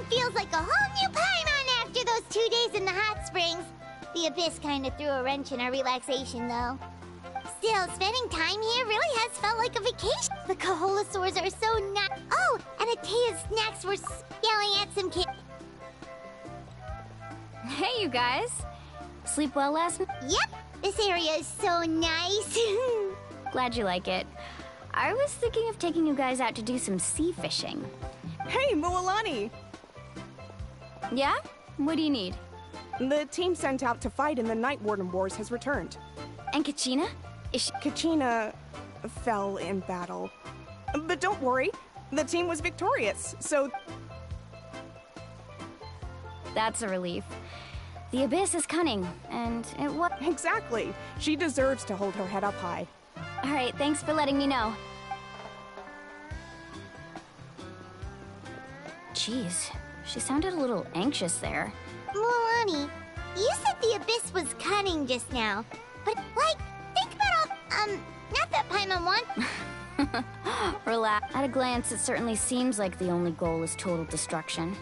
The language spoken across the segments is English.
Feels like a whole new Paimon after those 2 days in the hot springs. The Abyss kind of threw a wrench in our relaxation, though. Still, spending time here really has felt like a vacation. The Kaholosaurs are so nice. Oh, and Atea's snacks were yelling at some kids. Hey, you guys. Sleep well last night? Yep, this area is so nice. Glad you like it. I was thinking of taking you guys out to do some sea fishing. Hey, Mualani! Yeah? What do you need? The team sent out to fight in the Night Warden Wars has returned. And Kachina? Is she... Kachina fell in battle. But don't worry, the team was victorious, so... That's a relief. The Abyss is cunning, and it was... Exactly. She deserves to hold her head up high. Alright, thanks for letting me know. Jeez, she sounded a little anxious there. Mualani, you said the Abyss was cunning just now. But, like, think about all... not that Paimon want... Relax. At a glance, it certainly seems like the only goal is total destruction.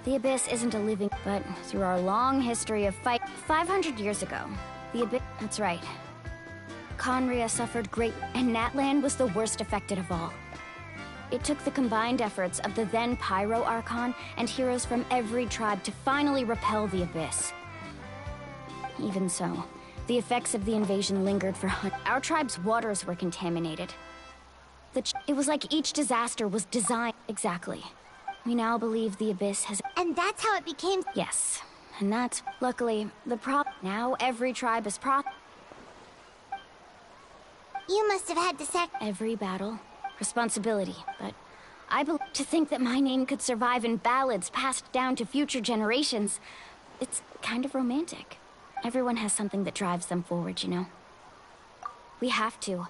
The Abyss isn't a living... But through our long history of fight... 500 years ago, the Abyss... That's right. Conria suffered great... And Natlan was the worst affected of all. It took the combined efforts of the then Pyro Archon and heroes from every tribe to finally repel the Abyss. Even so, the effects of the invasion lingered for Our tribe's waters were contaminated. It was like each disaster was designed... Exactly. We now believe the Abyss has... And that's how it became... Yes. And that's... Luckily, the Now every tribe is You must have had to Every battle... Responsibility, but to think that my name could survive in ballads passed down to future generations, it's kind of romantic. Everyone has something that drives them forward, you know? We have to.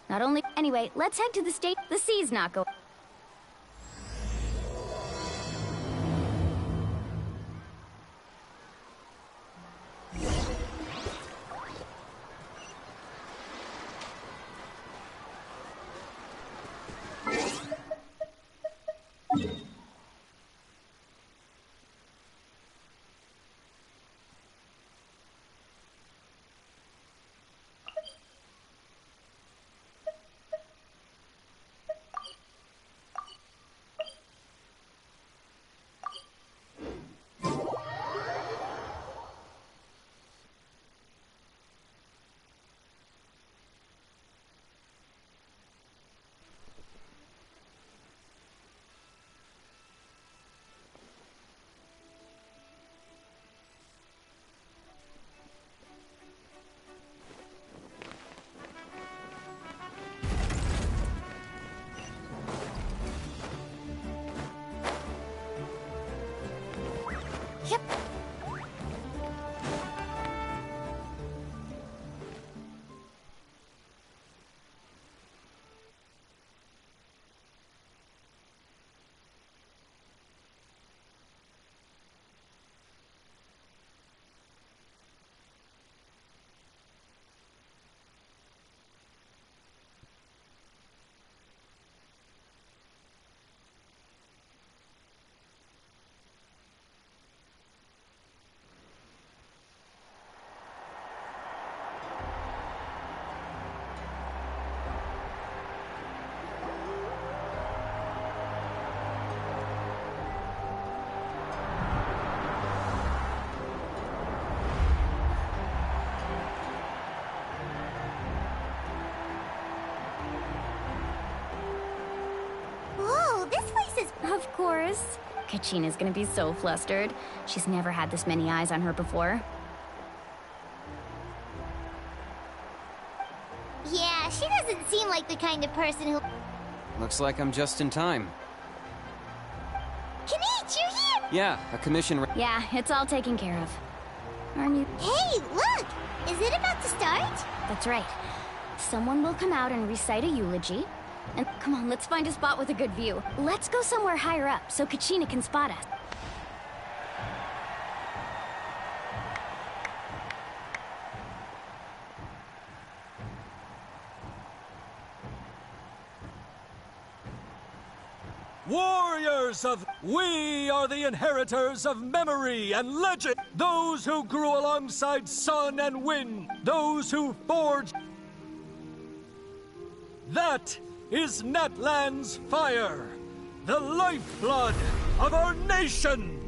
Not only... Anyway, let's head to the state... The sea's not going... Of course. Kachina's gonna be so flustered. She's never had this many eyes on her before. Yeah, she doesn't seem like the kind of person who... Looks like I'm just in time. Kinich, you're here! Yeah, a commission... Yeah, it's all taken care of. Aren't you? Hey, look! Is it about to start? That's right. Someone will come out and recite a eulogy. And come on, let's find a spot with a good view. Let's go somewhere higher up so Kachina can spot us. Warriors of... We are the inheritors of memory and legend. Those who grew alongside sun and wind. Those who forged... That is Natlan's fire. The lifeblood of our nation.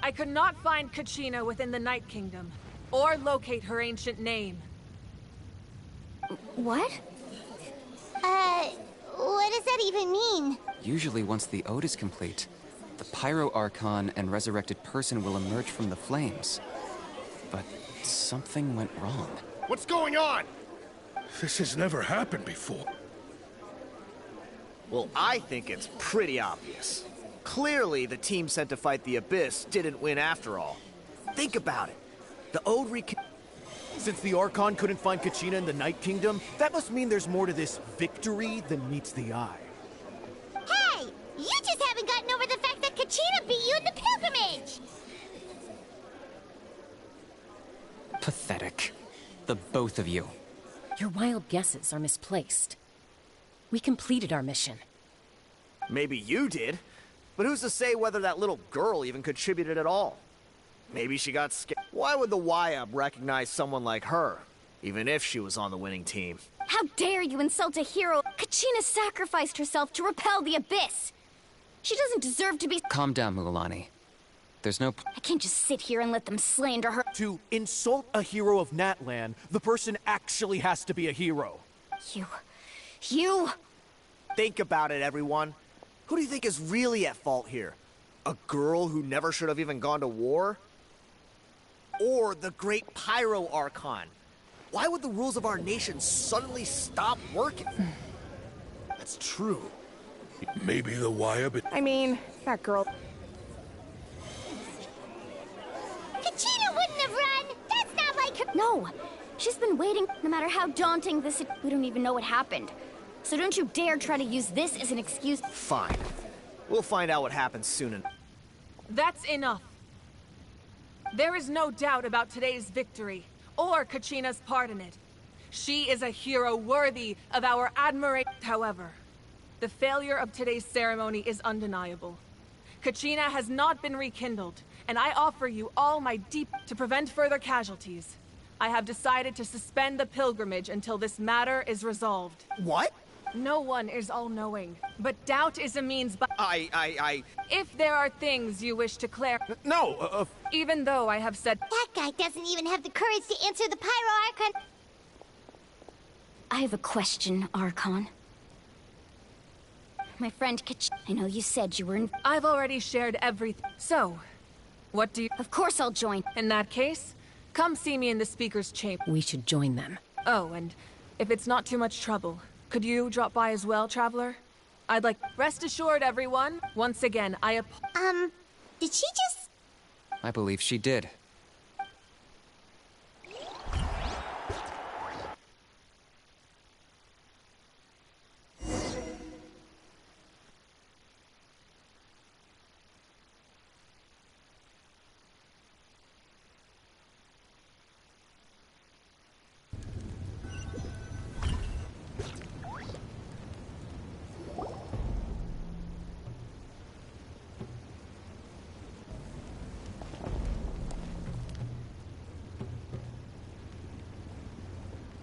I could not find Kachina within the Night Kingdom, or locate her ancient name. What? What does that even mean? Usually once the ode is complete, the Pyro Archon and resurrected person will emerge from the flames. But something went wrong. What's going on? This has never happened before. Well, I think it's pretty obvious. Clearly, the team sent to fight the Abyss didn't win after all. Think about it. The Ode Since the Archon couldn't find Kachina in the Night Kingdom, that must mean there's more to this victory than meets the eye. Hey! You just haven't gotten over the fact that Kachina beat you in the pilgrimage! Pathetic. The both of you. Your wild guesses are misplaced. We completed our mission. Maybe you did, but who's to say whether that little girl even contributed at all? Maybe she got scared. Why would the YUB recognize someone like her, even if she was on the winning team? How dare you insult a hero? Kachina sacrificed herself to repel the Abyss. She doesn't deserve to be— Calm down, Mualani. There's no... I can't just sit here and let them slander her. To insult a hero of Natlan, the person actually has to be a hero. You... Think about it, everyone. Who do you think is really at fault here? A girl who never should have even gone to war? Or the great Pyro Archon? Why would the rules of our nation suddenly stop working? That's true. Maybe the YUB... I mean, that girl... Kachina wouldn't have run! That's not like her— No! She's been waiting, no matter how daunting this— We don't even know what happened. So don't you dare try to use this as an excuse— Fine. We'll find out what happens soon enough. That's enough. There is no doubt about today's victory, or Kachina's part in it. She is a hero worthy of our admiration. However, the failure of today's ceremony is undeniable. Kachina has not been rekindled, and I offer you all my deep— To prevent further casualties, I have decided to suspend the pilgrimage until this matter is resolved. What? No one is all-knowing, but doubt is a means by— If there are things you wish to clarify— No, Even though I have said— That guy doesn't even have the courage to answer the Pyro Archon. I have a question, Archon. My friend I know you said you were in— I've already shared everything. So, what do you— Of course I'll join. In that case, come see me in the speaker's chamber. We should join them. Oh, and if it's not too much trouble, could you drop by as well, Traveler? I'd like— Rest assured, everyone. Once again, Did she just... I believe she did.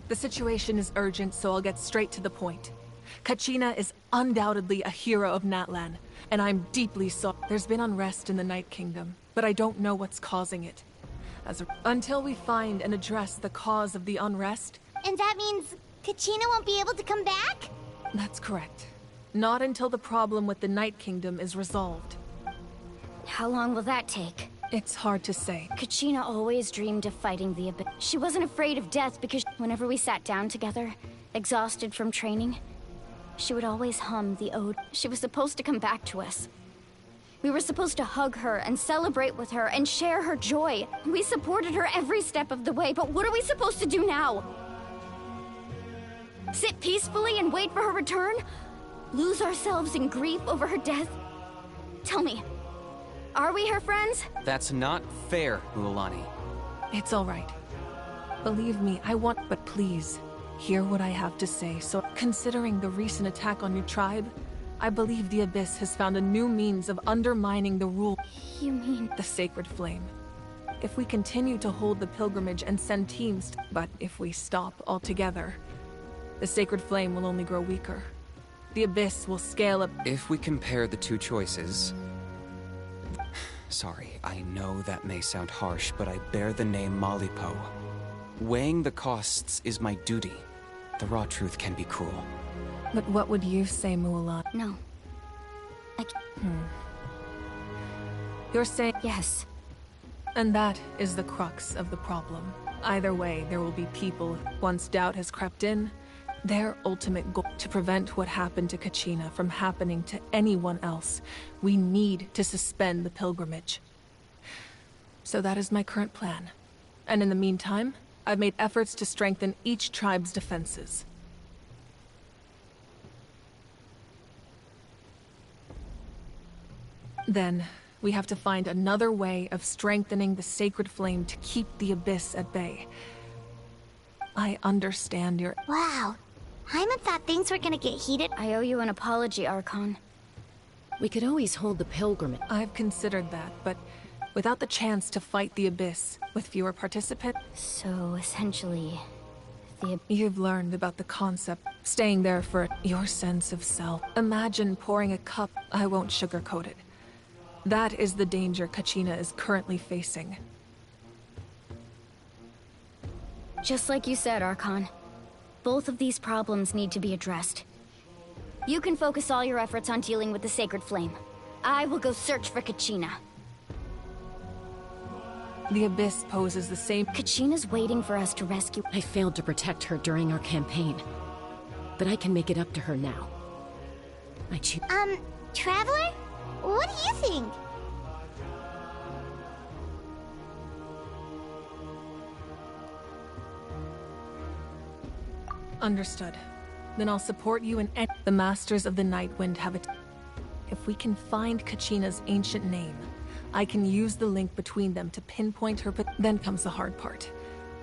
The situation is urgent, so I'll get straight to the point. Kachina is undoubtedly a hero of Natlan, and I'm deeply sorry. There's been unrest in the Night Kingdom, but I don't know what's causing it. Until we find and address the cause of the unrest... And that means Kachina won't be able to come back? That's correct. Not until the problem with the Night Kingdom is resolved. How long will that take? It's hard to say. Kachina always dreamed of fighting the Abyss. She wasn't afraid of death because whenever we sat down together, exhausted from training, she would always hum the ode. She was supposed to come back to us. We were supposed to hug her and celebrate with her and share her joy. We supported her every step of the way, but what are we supposed to do now? Sit peacefully and wait for her return? Lose ourselves in grief over her death? Tell me, are we her friends? That's not fair, Mualani. It's all right. Believe me, I want— But please, hear what I have to say. So, considering the recent attack on your tribe, I believe the Abyss has found a new means of undermining the rule— You mean— the Sacred Flame. If we continue to hold the pilgrimage and send teams— But if we stop altogether, the Sacred Flame will only grow weaker. The Abyss will scale up— If we compare the two choices... Sorry, I know that may sound harsh, but I bear the name Malipo. Weighing the costs is my duty. The raw truth can be cruel. But what would you say, Mulan? No. You're saying— Yes. And that is the crux of the problem. Either way, there will be people, once doubt has crept in, their ultimate goal to prevent what happened to Kachina from happening to anyone else. We need to suspend the pilgrimage. So that is my current plan. And in the meantime, I've made efforts to strengthen each tribe's defenses. Then, we have to find another way of strengthening the Sacred Flame to keep the Abyss at bay. I understand your— Wow. Hyman thought things were gonna get heated. I owe you an apology, Archon. We could always hold the pilgrimage. I've considered that, but without the chance to fight the Abyss, with fewer participants— So, essentially, You've learned about the concept, staying there for your sense of self. Imagine pouring a cup— I won't sugarcoat it. That is the danger Kachina is currently facing. Just like you said, Archon. Both of these problems need to be addressed. You can focus all your efforts on dealing with the Sacred Flame. I will go search for Kachina. The Abyss poses the same— Kachina's waiting for us to rescue— I failed to protect her during our campaign. But I can make it up to her now. I choose— Traveler? What do you think? Understood. Then I'll support you in the Masters of the Nightwind have it. If we can find Kachina's ancient name, I can use the link between them to pinpoint her, but then comes the hard part.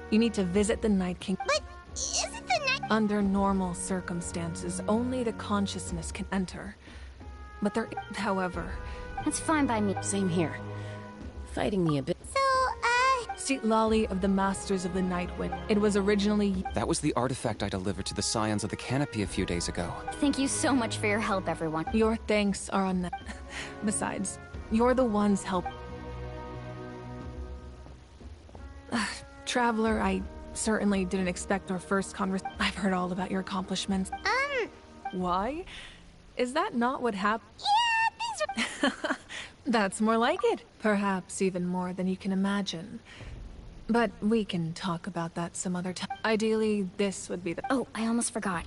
You need to visit the Night King. But isn't the Night— Under normal circumstances, only the consciousness can enter. But there— However— That's fine by me. Same here. Fighting the Abyss. So, Trusty lolly of the Masters of the Nightwind. It was originally... That was the artifact I delivered to the Scions of the Canopy a few days ago. Thank you so much for your help, everyone. Your thanks are on that. Besides, you're the ones help. Traveler, I certainly didn't expect our first conversation. I've heard all about your accomplishments. Why? Is that not what happened? Yeah, things are... That's more like it. Perhaps even more than you can imagine. But we can talk about that some other time. Ideally, this would be the... Oh, I almost forgot.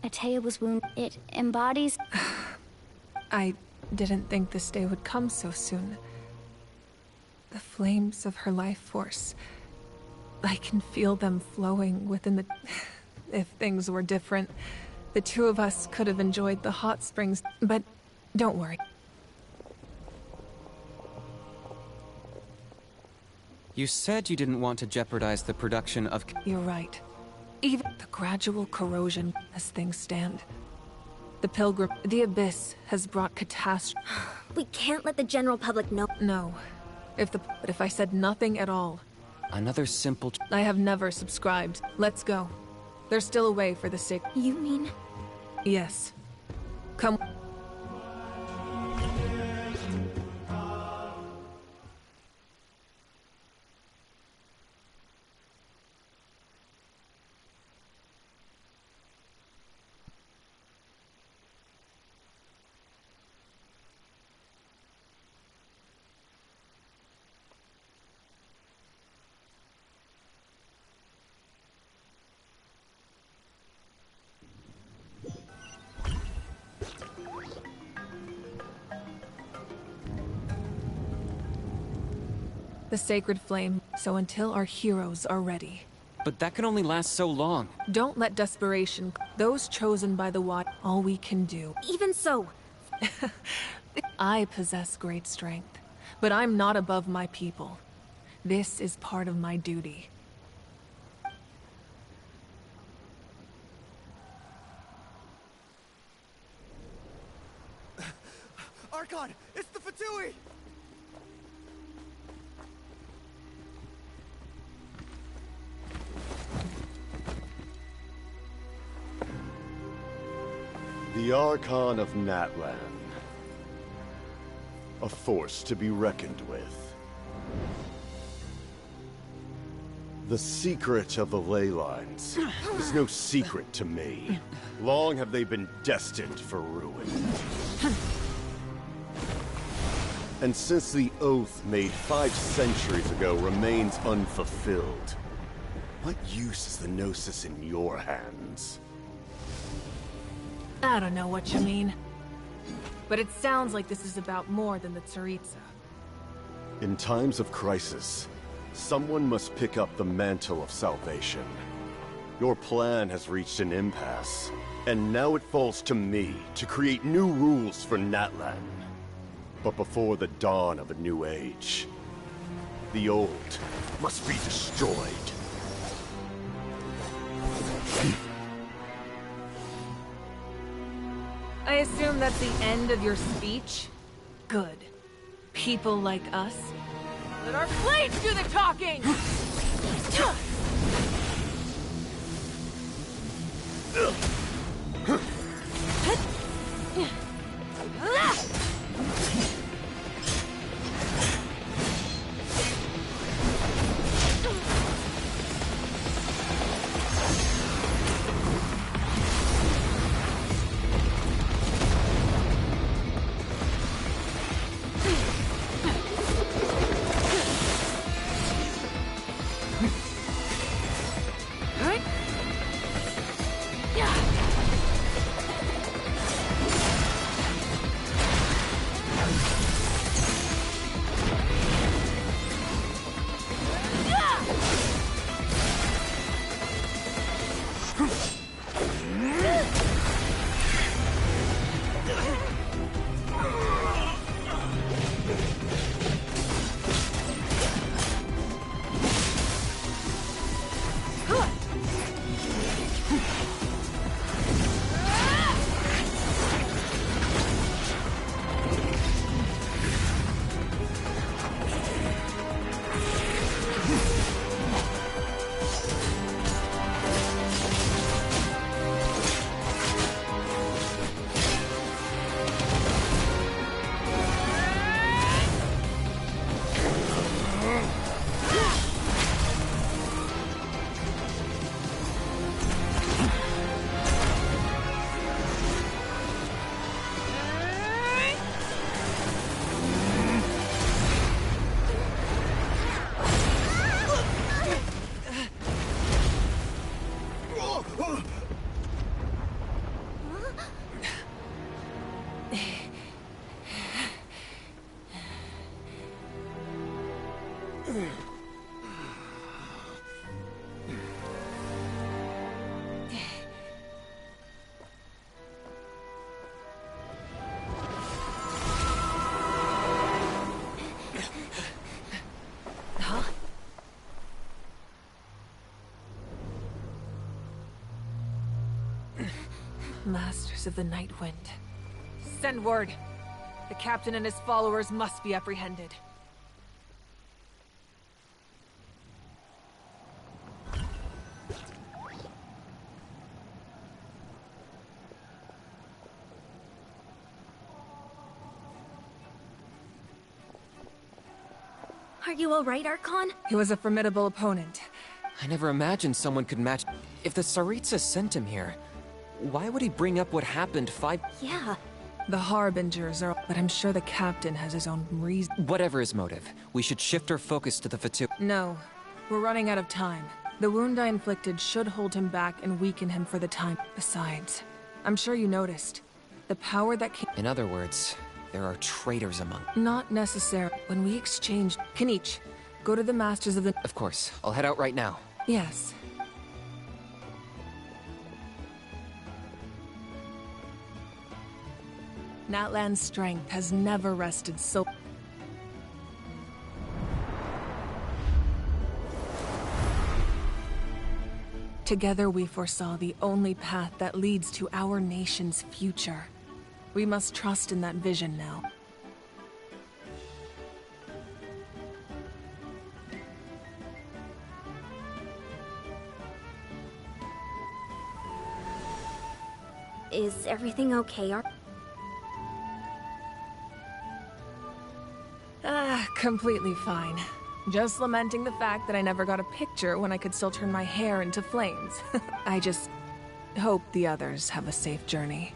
Atea was wounded. It embodies... I didn't think this day would come so soon. The flames of her life force. I can feel them flowing within the... If things were different, the two of us could have enjoyed the hot springs. But don't worry. You said you didn't want to jeopardize the production of... You're right. Even the gradual corrosion as things stand. The Abyss has brought catastrophe. We can't let the general public know. No. But if I said nothing at all... Another simple... I have never subscribed. Let's go. There's still a way for the sake... You mean? Yes. Come... The sacred flame, so until our heroes are ready. But that can only last so long. Don't let desperation... Those chosen by the Wild, all we can do. Even so. I possess great strength, but I'm not above my people. This is part of my duty. Archon! It's the Fatui! The Archon of Natlan. A force to be reckoned with. The secret of the ley lines is no secret to me. Long have they been destined for ruin. And since the oath made 5 centuries ago remains unfulfilled, what use is the Gnosis in your hands? I don't know what you mean. But it sounds like this is about more than the Tsaritsa. In times of crisis, someone must pick up the mantle of salvation. Your plan has reached an impasse, and now it falls to me to create new rules for Natlan. But before the dawn of a new age, the old must be destroyed. I assume that's the end of your speech? Good. People like us. Let our blades do the talking! Masters of the Night Wind. Send word. The captain and his followers must be apprehended. Are you alright, Archon? He was a formidable opponent. I never imagined someone could match. If the Tsaritsa sent him here, why would he bring up what happened 5? Yeah. The Harbingers are, but I'm sure the captain has his own reason. Whatever his motive, we should shift our focus to the Fatu. No, we're running out of time. The wound I inflicted should hold him back and weaken him for the time. Besides, I'm sure you noticed, the power that came— In other words, there are traitors among— Not necessary. When we exchanged— Kanich, go to the Masters of the— Of course, I'll head out right now. Yes. Natlan's strength has never rested so— Together we foresaw the only path that leads to our nation's future. We must trust in that vision now. Is everything okay, Completely fine. Just lamenting the fact that I never got a picture when I could still turn my hair into flames. I just hope the others have a safe journey.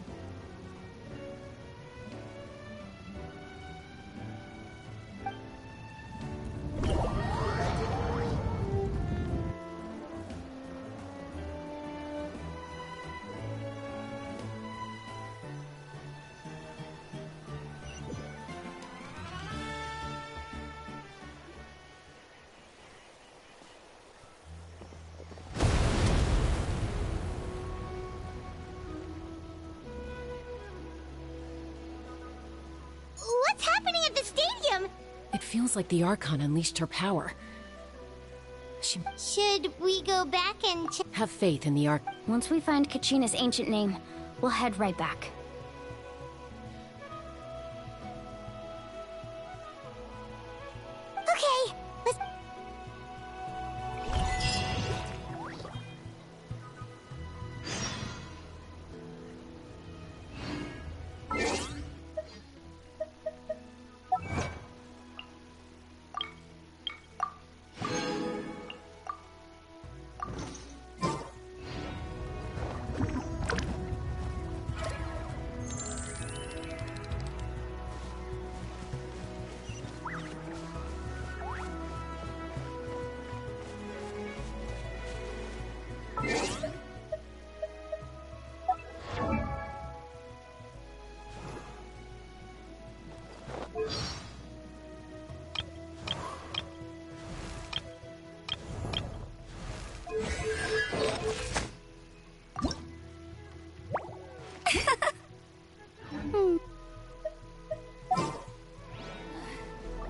What's happening at the stadium? It feels like the Archon unleashed her power. Should we go back and Have faith in the Arch. Once we find Kachina's ancient name, we'll head right back. Okay, let's...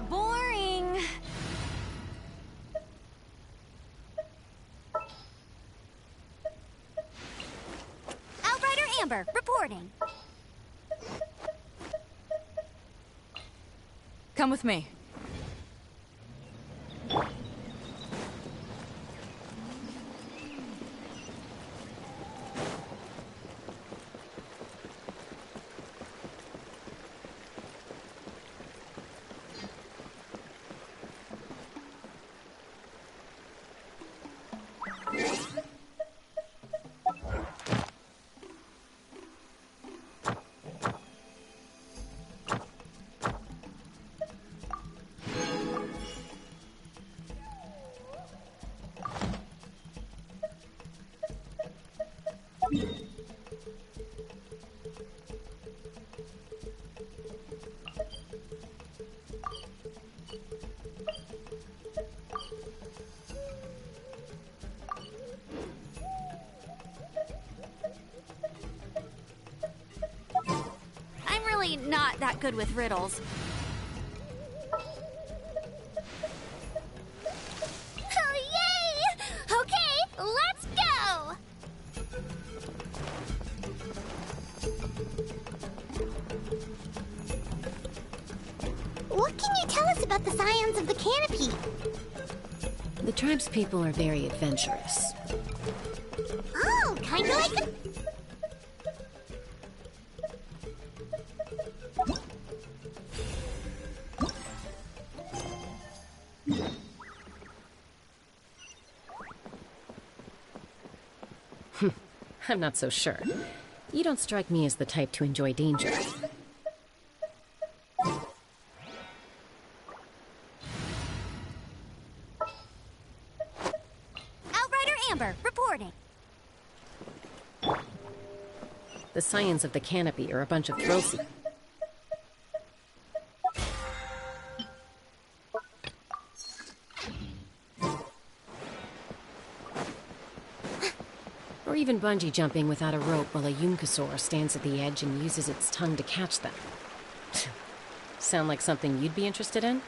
Boring. Outrider Amber, reporting. Come with me. I'm really not that good with riddles. Oh, yay! Okay, let's go! What can you tell us about the scions of the canopy? The tribespeople are very adventurous. Oh, kinda like the... I'm not so sure. You don't strike me as the type to enjoy danger. Outrider Amber, reporting. The scions of the canopy are a bunch of thrill seekers. Or even bungee jumping without a rope while a Yunkasaur stands at the edge and uses its tongue to catch them. Sound like something you'd be interested in?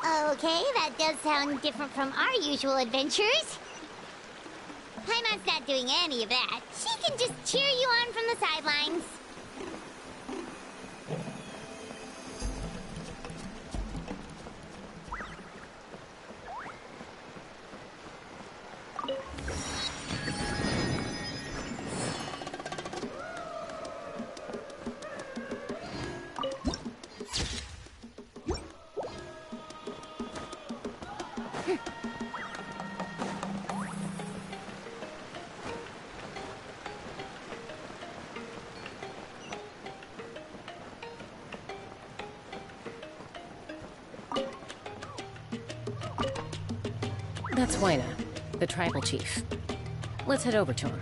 Okay, that does sound different from our usual adventures. Paimon's not doing any of that. She can just cheer you on from the sidelines. That's Wyna, the tribal chief. Let's head over to him.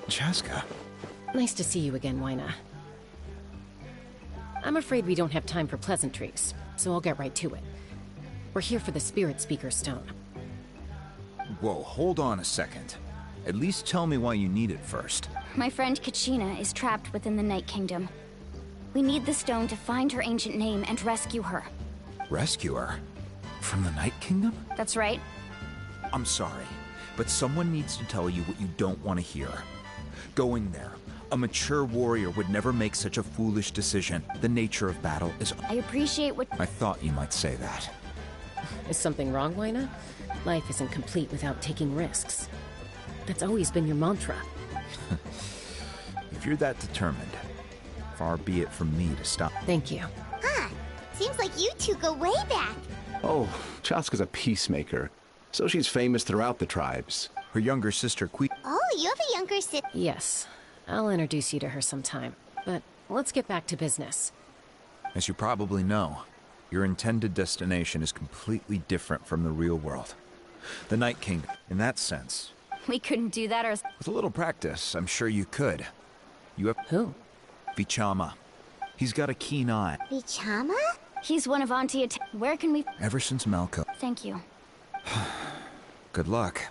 Chaska. Nice to see you again, Wyna. I'm afraid we don't have time for pleasantries, so I'll get right to it. We're here for the Spirit Speaker Stone. Whoa, hold on a second. At least tell me why you need it first. My friend Kachina is trapped within the Night Kingdom. We need the stone to find her ancient name and rescue her. Rescue her? From the Night Kingdom? That's right. I'm sorry, but someone needs to tell you what you don't want to hear. Going there. A mature warrior would never make such a foolish decision. The nature of battle is... I appreciate what... I thought you might say that. Is something wrong, Lina? Life isn't complete without taking risks. That's always been your mantra. If you're that determined, far be it from me to stop. Thank you. Huh. Seems like you two go way back. Oh, Chaska's a peacemaker, so she's famous throughout the tribes. Her younger sister, Oh, you have a younger sister. Yes. I'll introduce you to her sometime. But let's get back to business. As you probably know, your intended destination is completely different from the real world. The Night Kingdom, in that sense. We couldn't do that ourselves. With a little practice, I'm sure you could. You have... Who? Vichama. He's got a keen eye. Vichama? He's one of Auntie Where can we... Ever since Malco. Thank you. Good luck.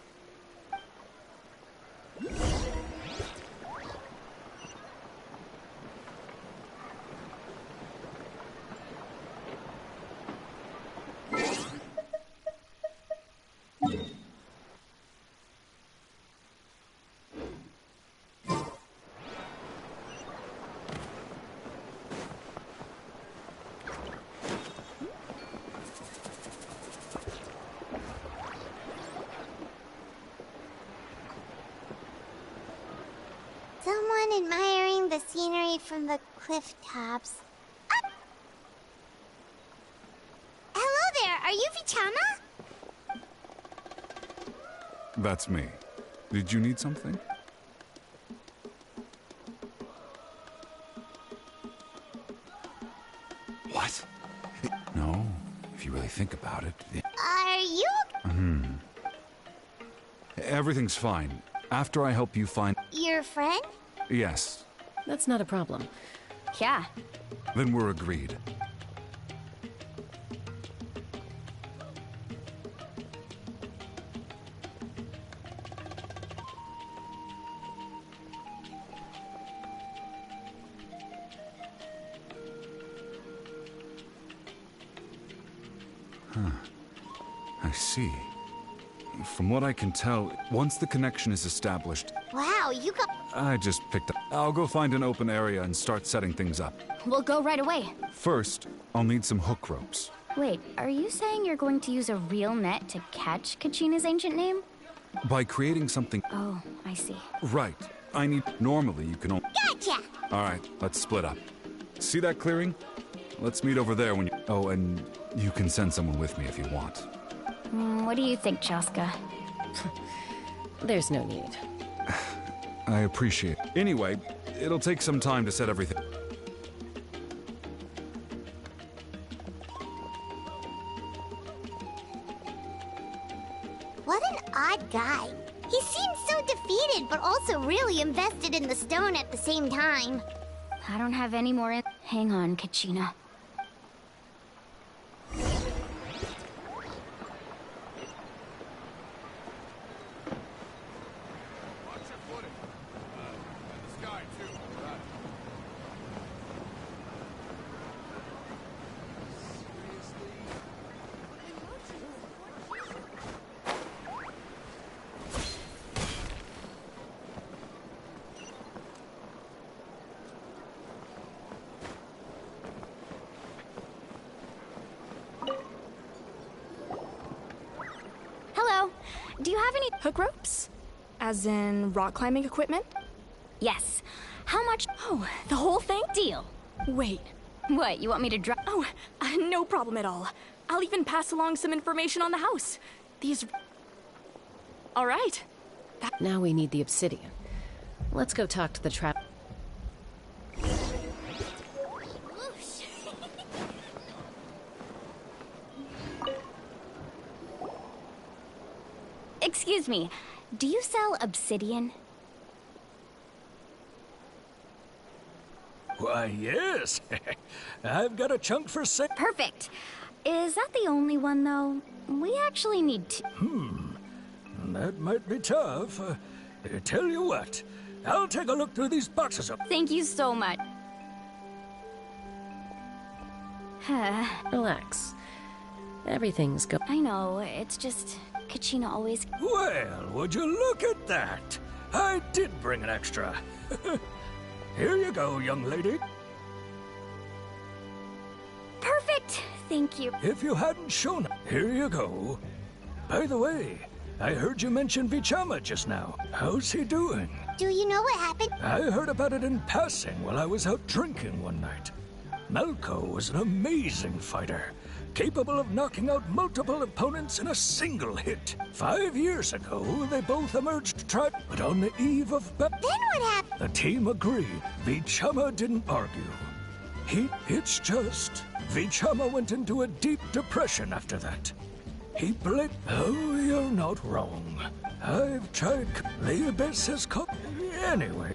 Someone admiring the scenery from the cliff tops. Ah! Hello there, are you Vichama? That's me. Did you need something? What? No, if you really think about it. Are you... Everything's fine. After I help you find... your friend? Yes. That's not a problem. Yeah. Then we're agreed. Huh. I see. From what I can tell, once the connection is established... Wow, you got... I just picked up. I'll go find an open area and start setting things up. We'll go right away. First, I'll need some hook ropes. Wait, are you saying you're going to use a real net to catch Kachina's ancient name? By creating something... Oh, I see. Right. I need... Normally, you can only... Gotcha! Alright, let's split up. See that clearing? Let's meet over there when you... Oh, and you can send someone with me if you want. What do you think, Chaska? There's no need. I appreciate it. Anyway, it'll take some time to set everything. What an odd guy. He seems so defeated, but also really invested in the stone at the same time. I don't have any more Hang on, Kachina. Do you have any hook ropes? As in rock climbing equipment? Yes. How much? Oh, the whole thing? Deal. Wait. What, you want me to drop? Oh, no problem at all. I'll even pass along some information on the house. These... All right. Now we need the obsidian. Let's go talk to the trap. Excuse me, do you sell obsidian? Why, yes. I've got a chunk for sale. Perfect. Is that the only one, though? We actually need to... That might be tough. Tell you what, I'll take a look through these boxes up. Thank you so much. Relax. Everything's go- I know, it's just... Kachina always... Well, would you look at that? I did bring an extra. Here you go, young lady. Perfect! Thank you. If you hadn't shown it, here you go. By the way, I heard you mention Vichama just now. How's he doing? Do you know what happened? I heard about it in passing while I was out drinking one night. Malco was an amazing fighter, capable of knocking out multiple opponents in a single hit. 5 years ago, they both emerged to try, but on the eve of battle... Then what happened? The team agreed. Vichama didn't argue. It's just... Vichama went into a deep depression after that. He blamed... Oh, you're not wrong. I've tried... The Abyss has come... Anyway...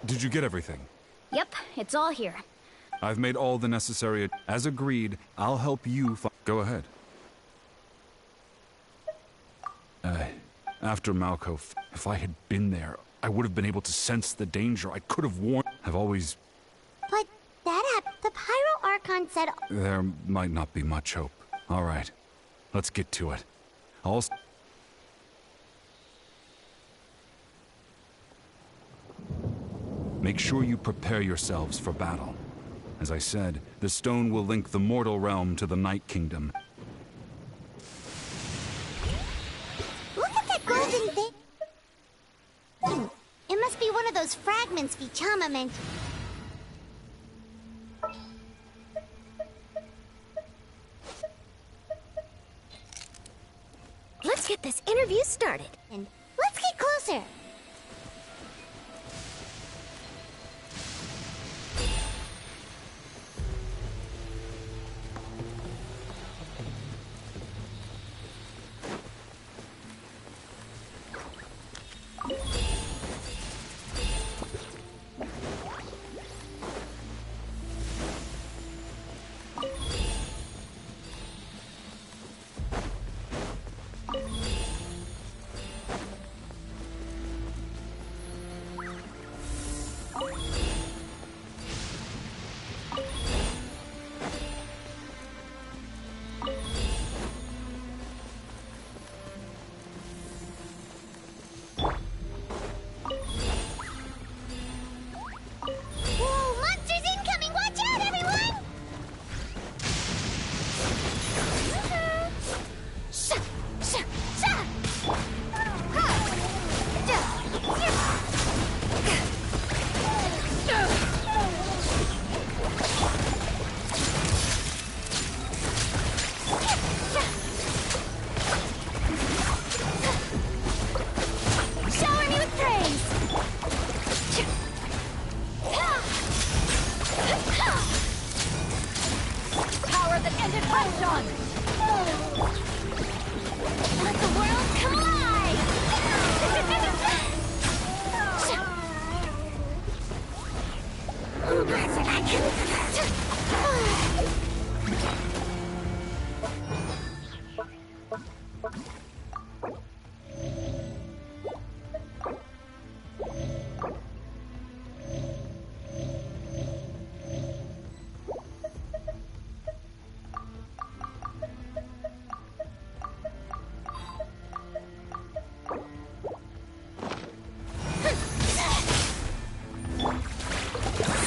Did you get everything? Yep, it's all here. I've made all the necessary... As agreed, I'll help you Go ahead. After Malco, if I had been there, I would have been able to sense the danger. I could have warned... I've always... But that the Pyro Archon said... There might not be much hope. All right, let's get to it. I'll... Make sure you prepare yourselves for battle. As I said, the stone will link the mortal realm to the Night Kingdom. Look at that golden thing! It must be one of those fragments Vichama meant. Let's get this interview started. And let's get closer.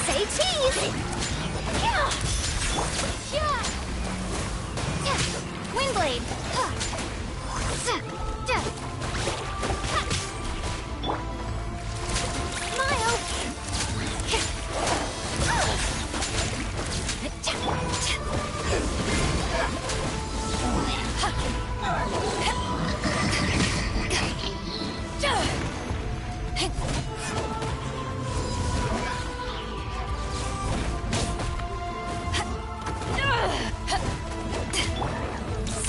Say cheese! Windblade!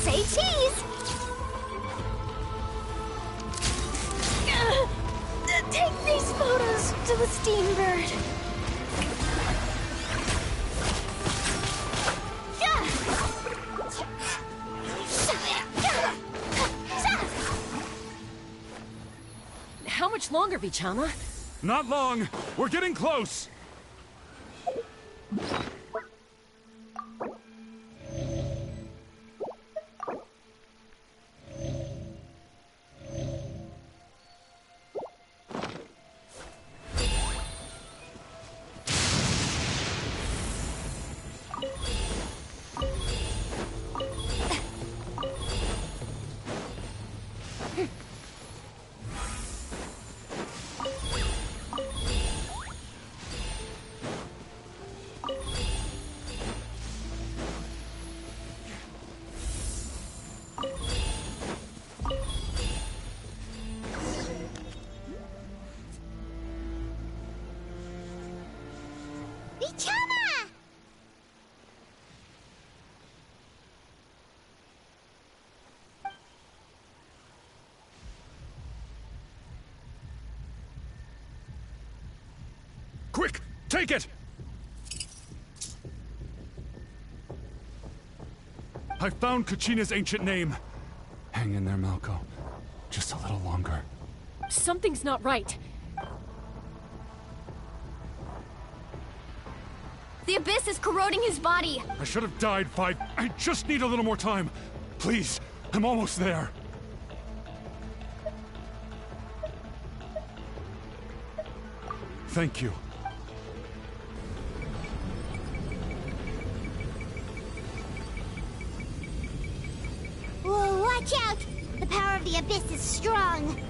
Say cheese! Take these photos to the Steambird. How much longer, Vichama? Not long. We're getting close. Vichama! Quick, take it! I found Kachina's ancient name. Hang in there, Malco. Just a little longer. Something's not right. The Abyss is corroding his body. I should have died 5... I just need a little more time. Please, I'm almost there. Thank you. Whoa, watch out! The power of the Abyss is strong.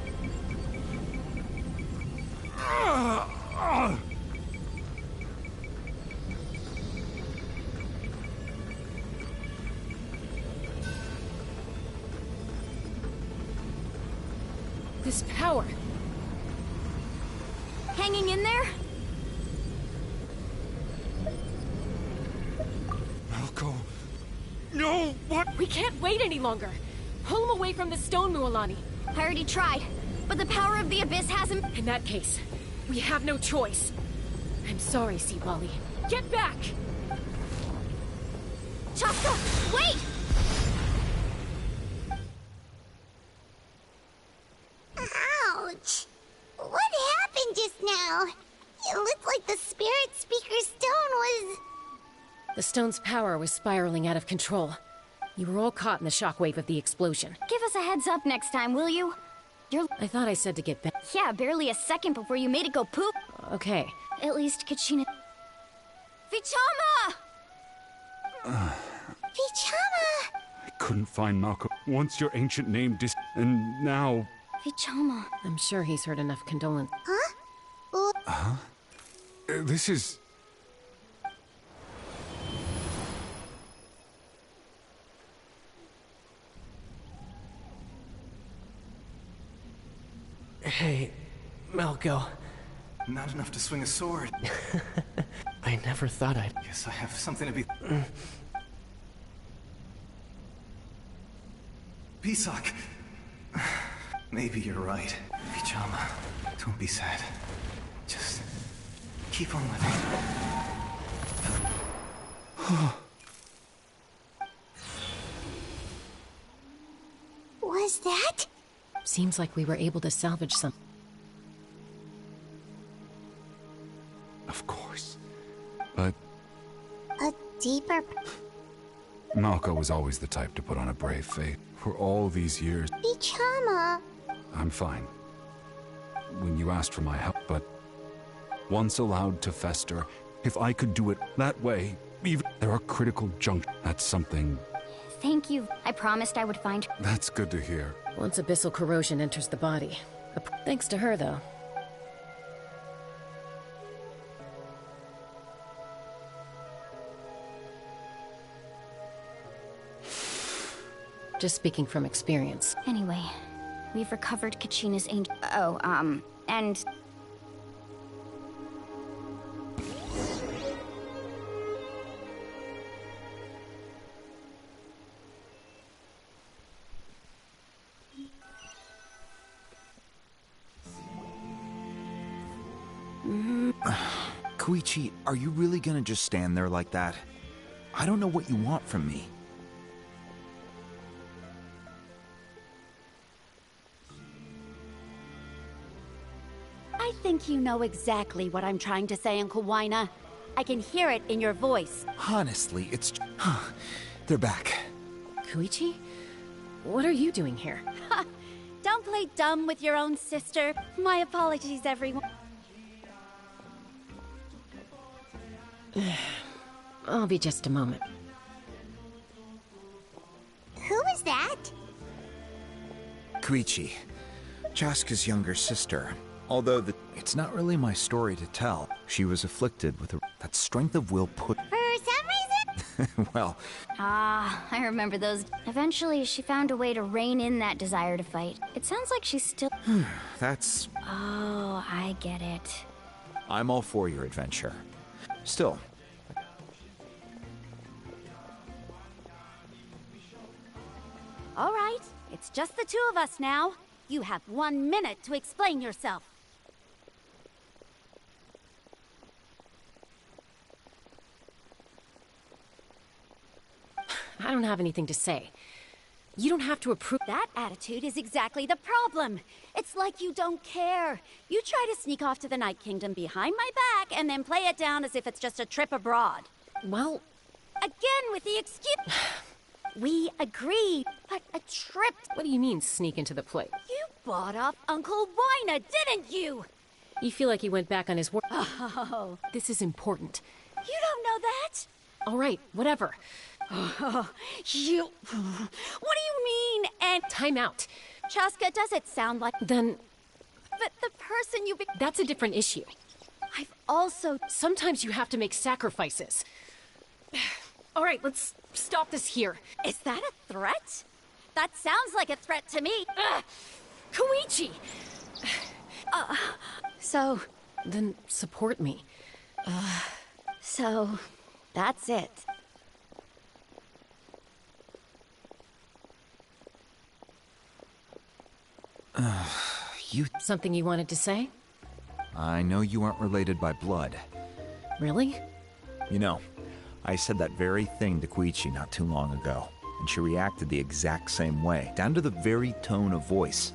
This power. Hanging in there? Malco. No, what? We can't wait any longer. Pull him away from the stone, Mualani. I already tried, but the power of the Abyss has him. In that case, we have no choice. I'm sorry, Sea Wally. Get back! Chaska, wait! Ouch! What happened just now? It looked like the Spirit Speaker's stone was... The stone's power was spiraling out of control. You were all caught in the shockwave of the explosion. Give us a heads up next time, will you? I thought I said to get back. Yeah, barely a second before you made it go poop. Okay. At least Kachina... Vichama! Vichama! I couldn't find Malco. Once your ancient name and now... Vichama. I'm sure he's heard enough condolence. Huh? This is... Hey, Malco. Not enough to swing a sword. I never thought I'd... Guess I have something to be... Pisak. Maybe you're right. Vichama, don't be sad. Just keep on living. was that? Seems like we were able to salvage some. Of course. But A deeper... Malco was always the type to put on a brave face. For all these years, Bichama. I'm fine. When you asked for my help, but once allowed to fester, if I could do it that way, even there are critical junctions. That's something. Thank you. I promised I would find. That's good to hear. Once abyssal corrosion enters the body. Thanks to her, though. Just speaking from experience. Anyway, we've recovered Kachina's angel. And Koichi, are you really gonna just stand there like that? I don't know what you want from me. I think you know exactly what I'm trying to say, Uncle Wina. I can hear it in your voice. Honestly, it's... They're back. Koichi? What are you doing here? Don't play dumb with your own sister. My apologies, everyone. I'll be just a moment. Who is that? Koichi, Chaska's younger sister. Although it's not really my story to tell. She was afflicted with that strength of will put... For some reason? Well... I remember those. Eventually, she found a way to rein in that desire to fight. It sounds like she's still... That's... Oh, I get it. I'm all for your adventure. Still... All right, it's just the two of us now. You have 1 minute to explain yourself. I don't have anything to say. You don't have to approve. That attitude is exactly the problem. It's like you don't care. You try to sneak off to the Night Kingdom behind my back and then play it down as if it's just a trip abroad. Well... Again with the excuse... We agreed, but a trip... What do you mean, sneak into the plate? You bought off Uncle Wina, didn't you? You feel like he went back on his word. Oh. This is important. You don't know that? All right, whatever. Oh, you... What do you mean, and... Time out. Chaska, does it sound like... Then... But the person you... That's a different issue. I've also... Sometimes you have to make sacrifices. All right, let's stop this here. Is that a threat? That sounds like a threat to me. Koichi! So... Then support me. So... That's it. You... Something you wanted to say? I know you aren't related by blood. Really? You know, I said that very thing to Koichi not too long ago, and she reacted the exact same way, down to the very tone of voice.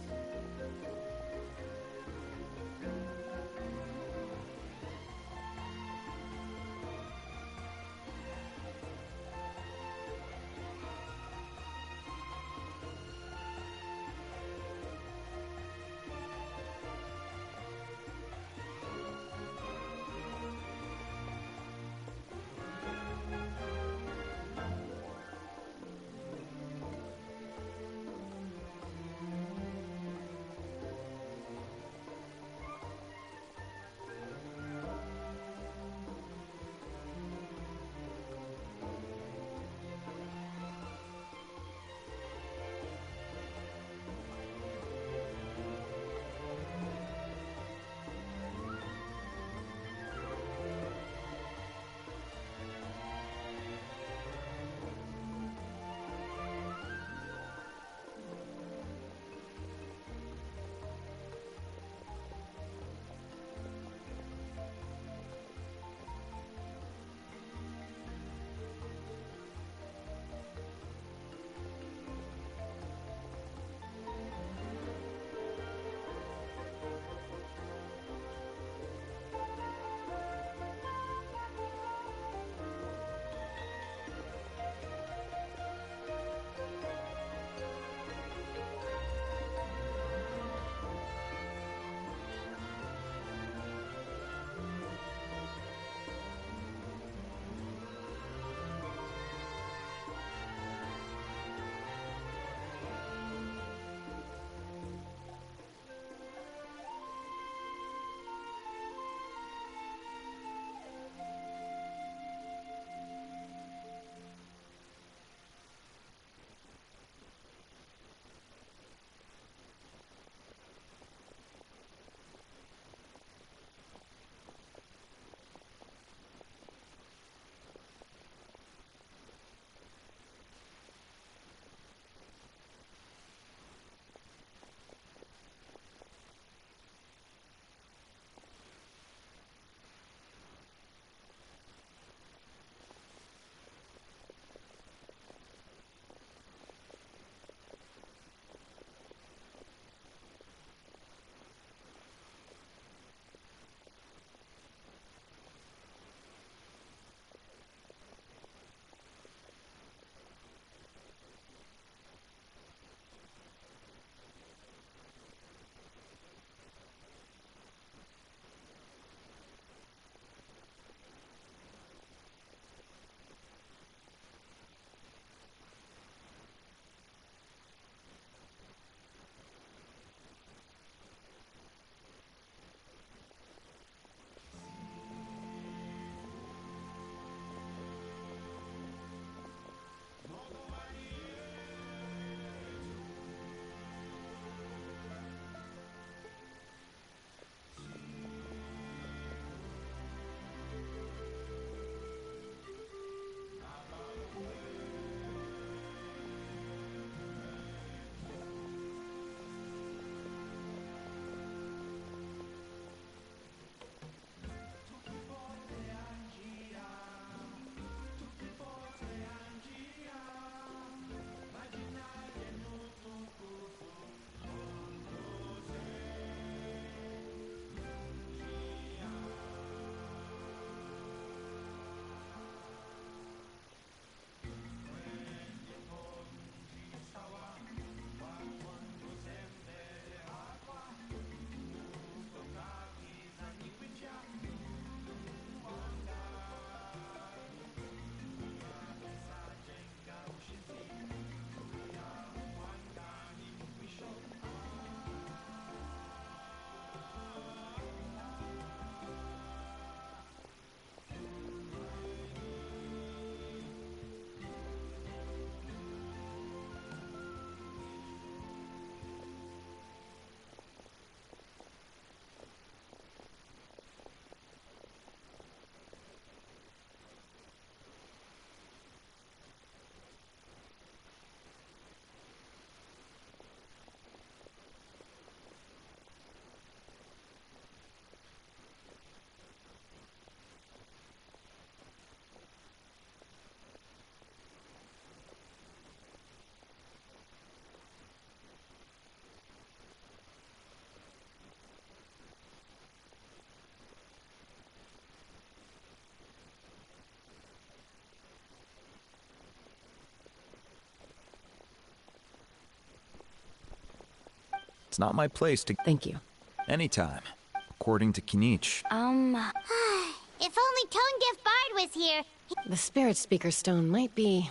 It's not my place to... Thank you. Anytime. According to Kinich. If only Tone Deaf Bard was here. The Spirit Speaker stone might be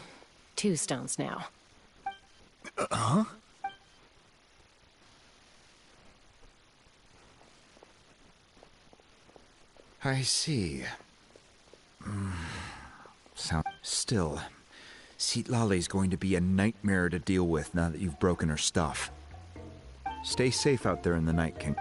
2 stones now. Huh? I see. Still, Citlale's going to be a nightmare to deal with now that you've broken her stuff. Stay safe out there in the Night King.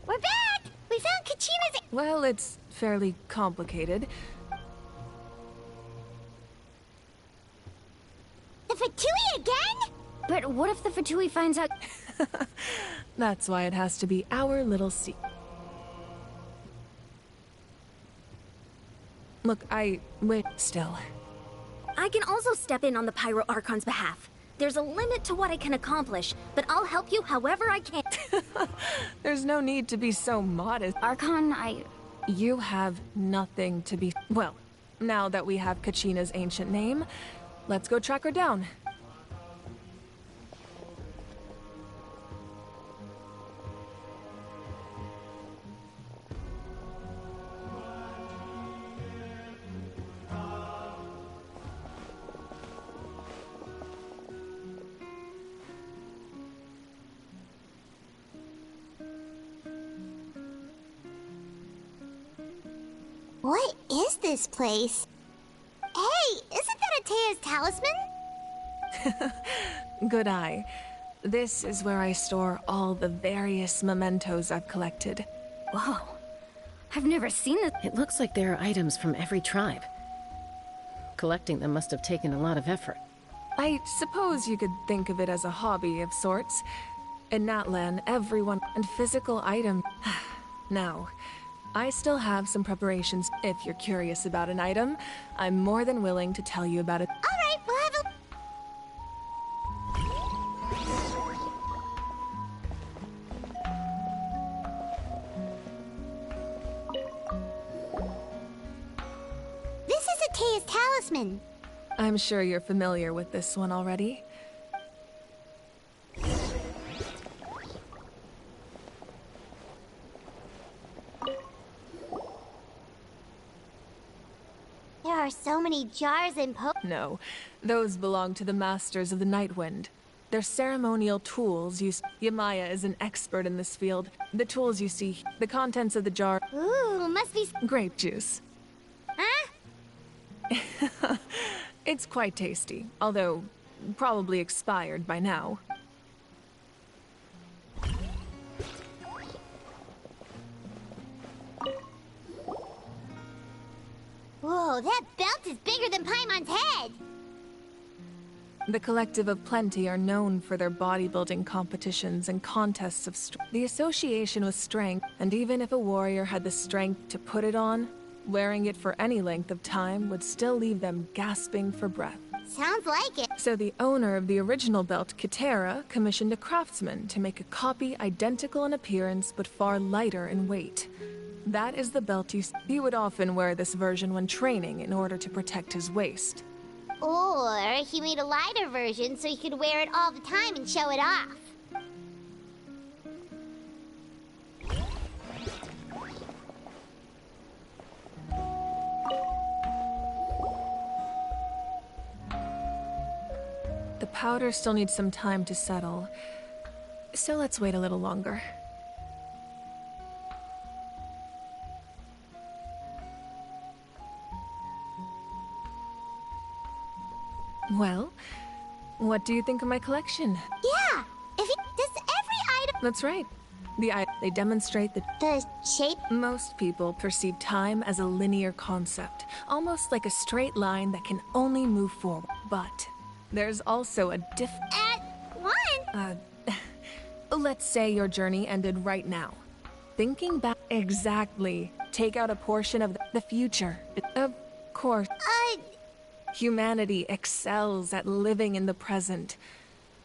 We're back! We found Kachina's... Well, it's fairly complicated. The Fatui again? But what if the Fatui finds out... That's why it has to be our little secret. Look, I wait still. I can also step in on the Pyro Archon's behalf. There's a limit to what I can accomplish, but I'll help you however I can. There's no need to be so modest. Archon, You have nothing to be... Well, now that we have Kachina's ancient name, let's go track her down. What is this place? Hey, isn't that Atea's talisman? Good eye. This is where I store all the various mementos I've collected. Whoa. I've never seen this. It looks like there are items from every tribe. Collecting them must have taken a lot of effort. I suppose you could think of it as a hobby of sorts. In Natlan, everyone and physical item. Now, I still have some preparations. If you're curious about an item, I'm more than willing to tell you about it. All right, we'll have a... This is Atea's talisman. I'm sure you're familiar with this one already. There are so many jars and No, those belong to the Masters of the Nightwind. They're ceremonial tools used. Yamaya is an expert in this field. The tools you see, the contents of the jar. Ooh, must be grape juice. Huh? It's quite tasty, although probably expired by now. Whoa, that belt is bigger than Paimon's head! The Collective of Plenty are known for their bodybuilding competitions and contests of strength. The association with strength, and even if a warrior had the strength to put it on, wearing it for any length of time would still leave them gasping for breath. Sounds like it. So the owner of the original belt, Kitera, commissioned a craftsman to make a copy identical in appearance but far lighter in weight. That is the belt he would often wear this version when training in order to protect his waist. Or he made a lighter version so he could wear it all the time and show it off. The powder still needs some time to settle, so let's wait a little longer. Well, what do you think of my collection? Yeah! Does every item... That's right. They demonstrate the shape? Most people perceive time as a linear concept, almost like a straight line that can only move forward. But there's also a What? Let's say your journey ended right now. Thinking back exactly, take out a portion of the future. Of course. Humanity excels at living in the present.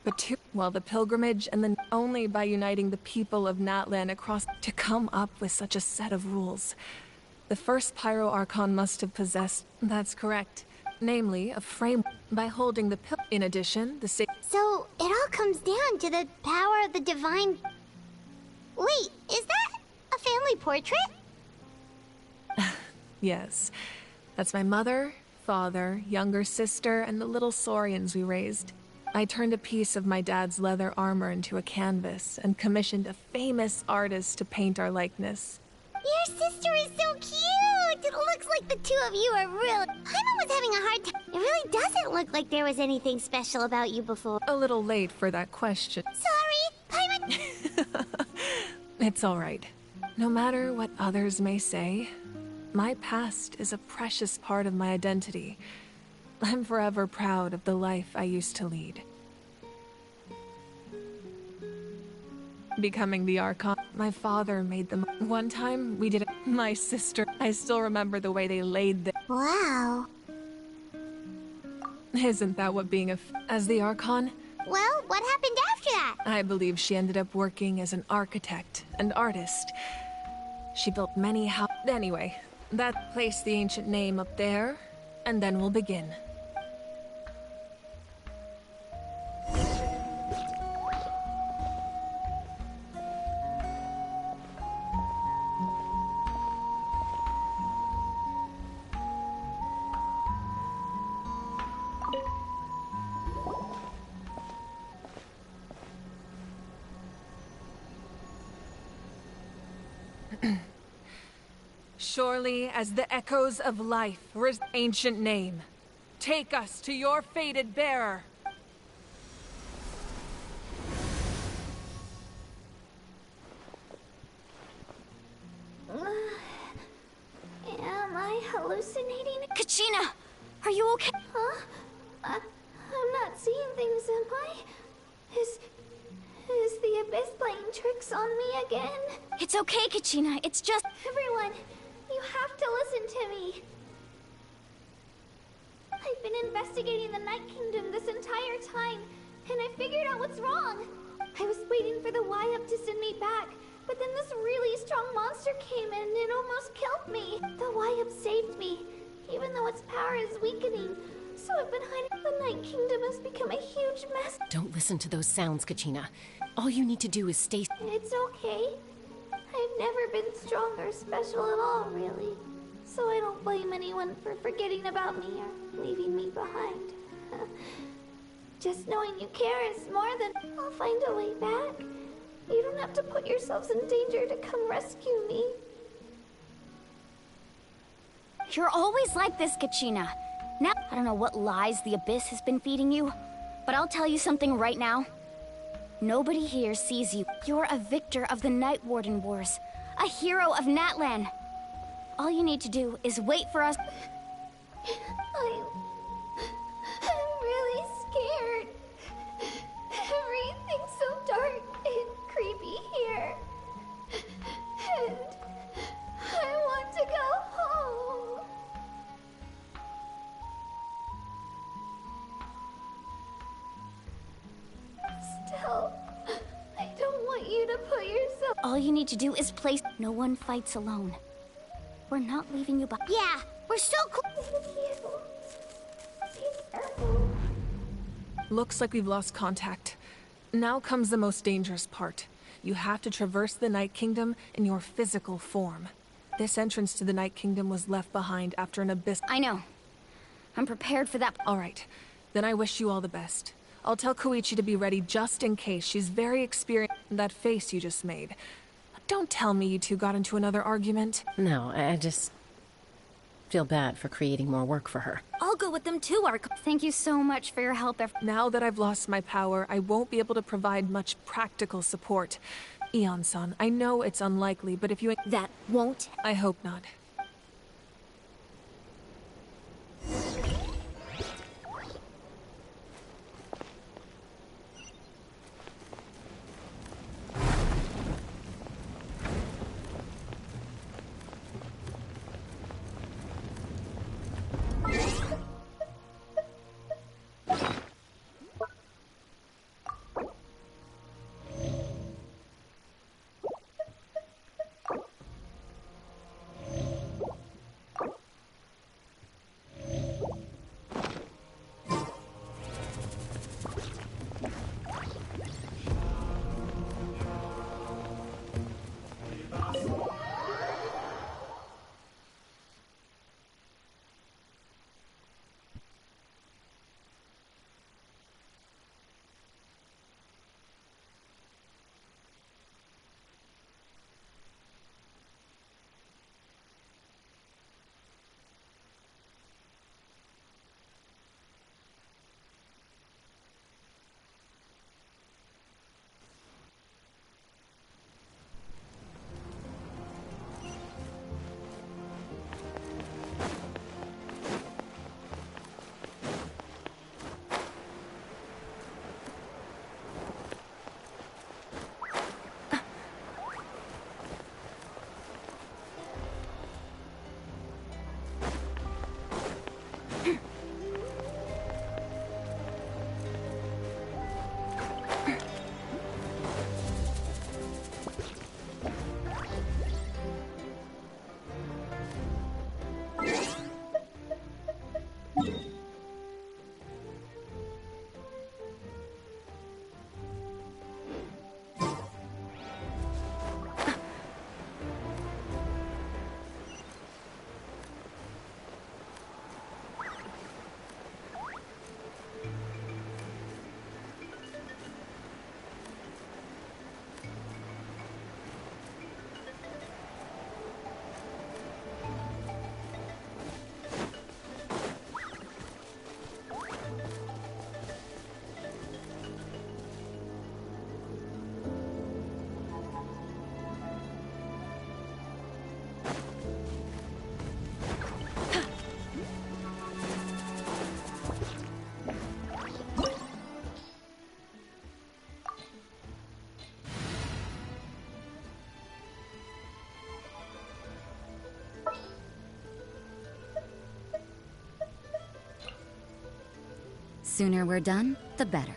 But while the pilgrimage and then only by uniting the people of Natlan across to come up with such a set of rules. The first Pyro Archon must have possessed, that's correct, namely a frame by holding the In addition, So it all comes down to the power of the divine... Wait, is that a family portrait? Yes, that's my mother, father, younger sister, and the little saurians we raised. I turned a piece of my dad's leather armor into a canvas and commissioned a famous artist to paint our likeness. Your sister is so cute! It looks like the two of you are real. Paimon was having a hard time. It really doesn't look like there was anything special about you before. A little late for that question. Sorry, Paimon. It's all right. No matter what others may say, my past is a precious part of my identity. I'm forever proud of the life I used to lead. Becoming the Archon, my father made them. One time, we did it. My sister, I still remember the way they laid the... Wow. Isn't that what being as the Archon? Well, what happened after that? I believe she ended up working as an architect and artist. She built many houses. Anyway, that placed the ancient name up there, and then we'll begin. Surely as the echoes of life ancient name, take us to your fated bearer. Am I hallucinating? Kachina! Are you okay? Huh? I'm not seeing things, am I? Is the Abyss playing tricks on me again? It's okay, Kachina. It's just... Everyone, you have to listen to me. I've been investigating the Night Kingdom this entire time, and I figured out what's wrong. I was waiting for the Y-Up to send me back, but then this really strong monster came in and almost killed me. The Y-Up saved me, even though its power is weakening. So I've been hiding. The Night Kingdom has become a huge mess. Don't listen to those sounds, Kachina. All you need to do is stay... It's okay. I've never been strong or special at all, really. So I don't blame anyone for forgetting about me or leaving me behind. Just knowing you care is more than... I'll find a way back. You don't have to put yourselves in danger to come rescue me. You're always like this, Kachina. Now, I don't know what lies the Abyss has been feeding you, but I'll tell you something right now. Nobody here sees you. You're a victor of the Night Warden Wars, a hero of Natlan. All you need to do is wait for us. I'm really scared. Everything's so dark and creepy here. And I want to go home. Still, I don't want you to put yourself... All you need to do is place... No one fights alone. We're not leaving you behind. Yeah, we're so cool. Looks like we've lost contact. Now comes the most dangerous part. You have to traverse the Night Kingdom in your physical form. This entrance to the Night Kingdom was left behind after an abyss... I know. I'm prepared for that. All right. Then I wish you all the best. I'll tell Koichi to be ready just in case. She's very experienced. That face you just made. Don't tell me you two got into another argument. No, I just feel bad for creating more work for her. I'll go with them too, Ark. Thank you so much for your help. Now that I've lost my power, I won't be able to provide much practical support. Eon-san, I know it's unlikely, but if you... That won't... I hope not. Sooner we're done, the better.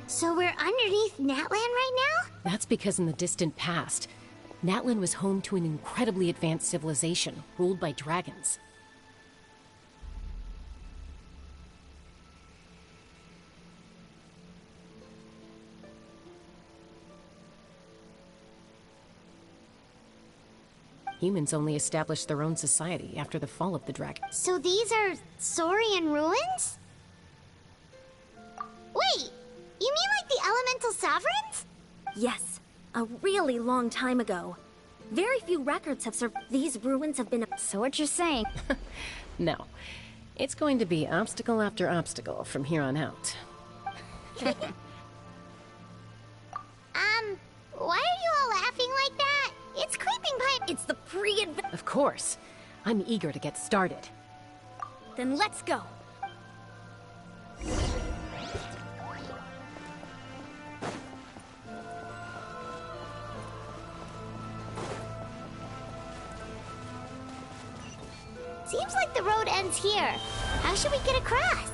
So we're underneath Natlan right now? That's because in the distant past, Natlan was home to an incredibly advanced civilization ruled by dragons. Humans only established their own society after the fall of the dragon. So these are Saurian ruins? Wait! You mean like the elemental sovereigns? Yes, a really long time ago. Very few records have survived. These ruins have been. So what you're saying? No. It's going to be obstacle after obstacle from here on out. Why are you all laughing like that? It's creeping pipe. It's the pre-advent. Of course. I'm eager to get started. Then let's go. Seems like the road ends here. How should we get across?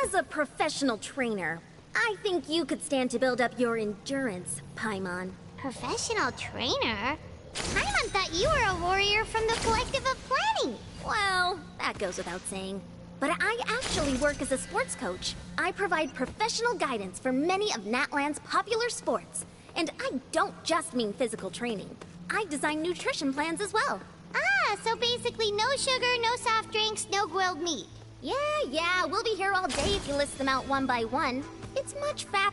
As a professional trainer, I think you could stand to build up your endurance, Paimon. Professional trainer? Paimon thought you were a warrior from the Collective of Planning. Well, that goes without saying. But I actually work as a sports coach. I provide professional guidance for many of Natlan's popular sports. And I don't just mean physical training. I design nutrition plans as well. Ah, so basically no sugar, no soft drinks, no grilled meat. Yeah, we'll be here all day if you list them out one by one. It's much fat.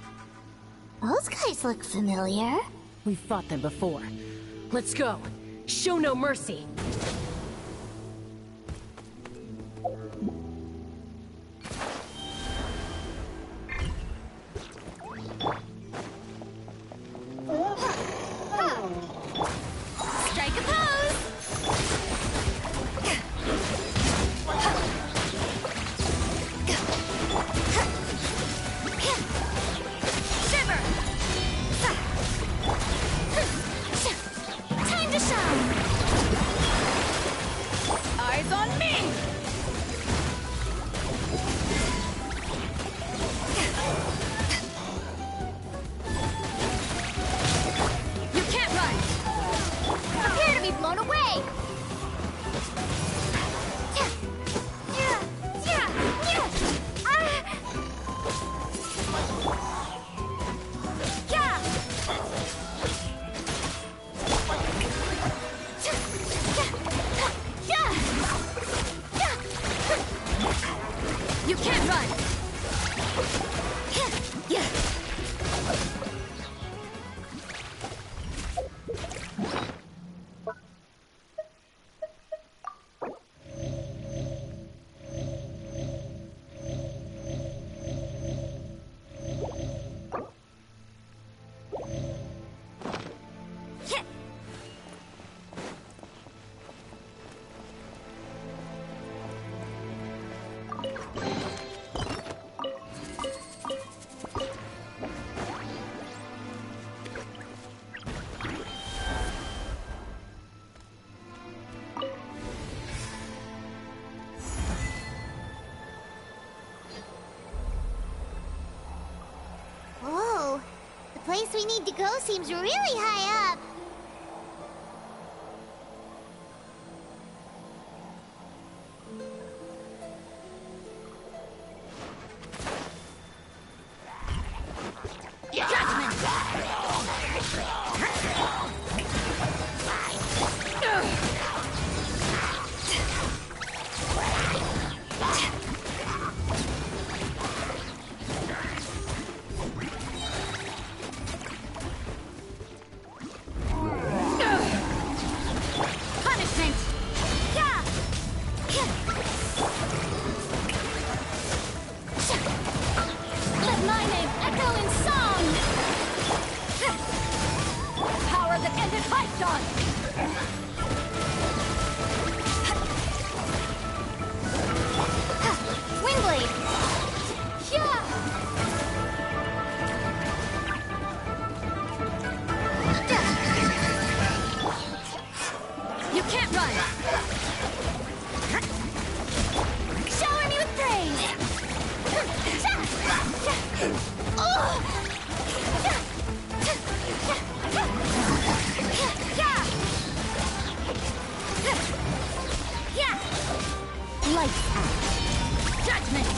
Those guys look familiar. We've fought them before. Let's go. Show no mercy. Strike a pose! Shiver! Time to shine! Eyes on me! You can't run! Prepare to be blown away! You can't run! Whoa, the place we need to go seems really high up. Judgment!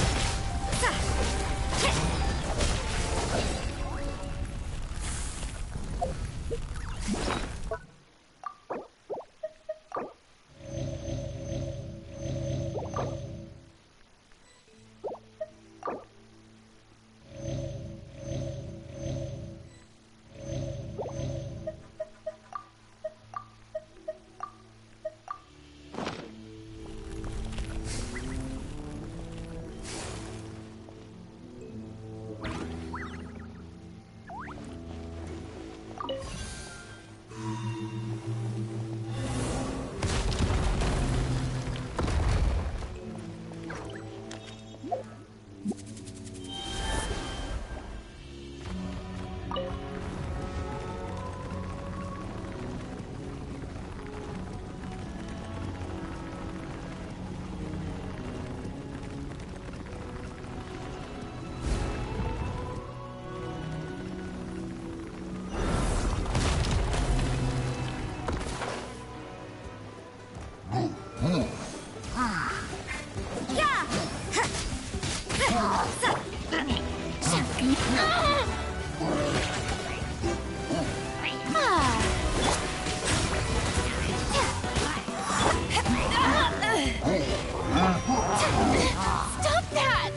Stop that!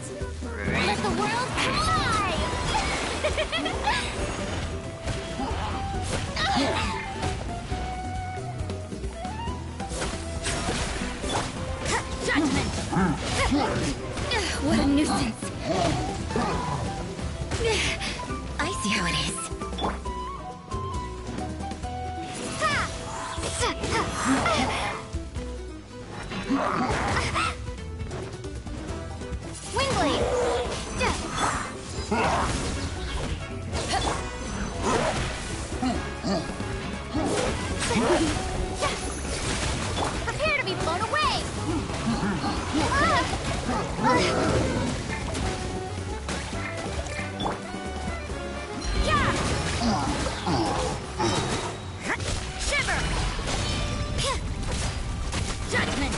Let the world fly! Judgment! What a nuisance. I see how it is. Wingblade! Prepare to be blown away! Shiver! Judgment!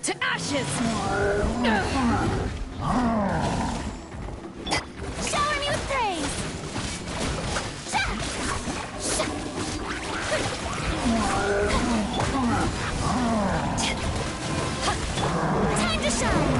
To ashes! Shower me with praise! Time to shine!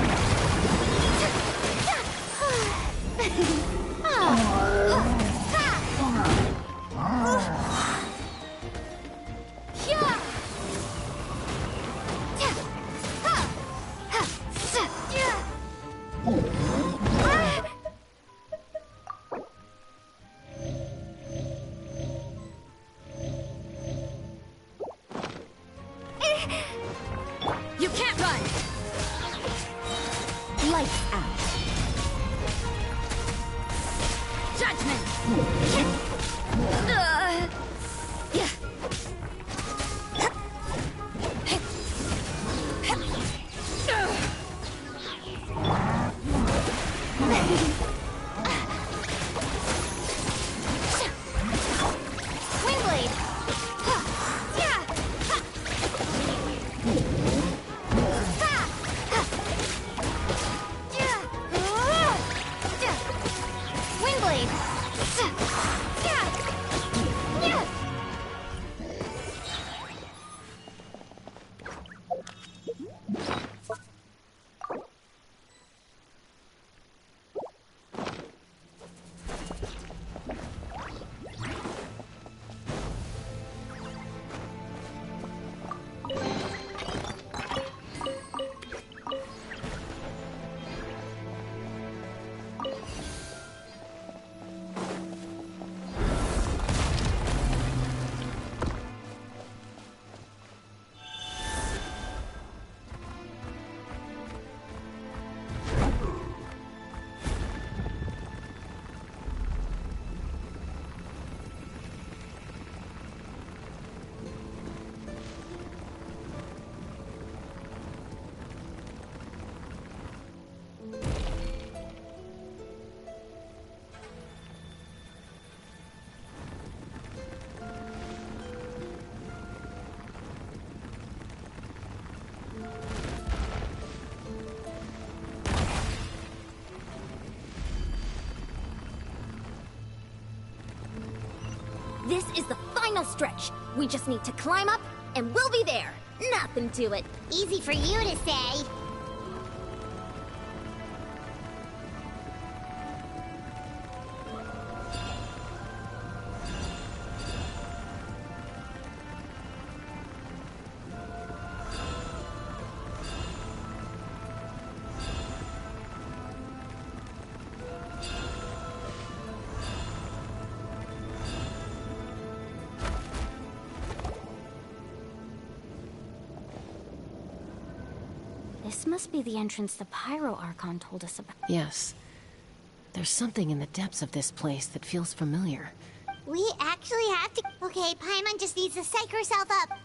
You can't run! Lights out. Judgment! Yeah. Wingblade! Wingblade! This is the final stretch. We just need to climb up, and we'll be there. Nothing to it. Easy for you to say. This must be the entrance the Pyro Archon told us about. Yes. There's something in the depths of this place that feels familiar. We actually have to... Okay, Paimon just needs to psych herself up.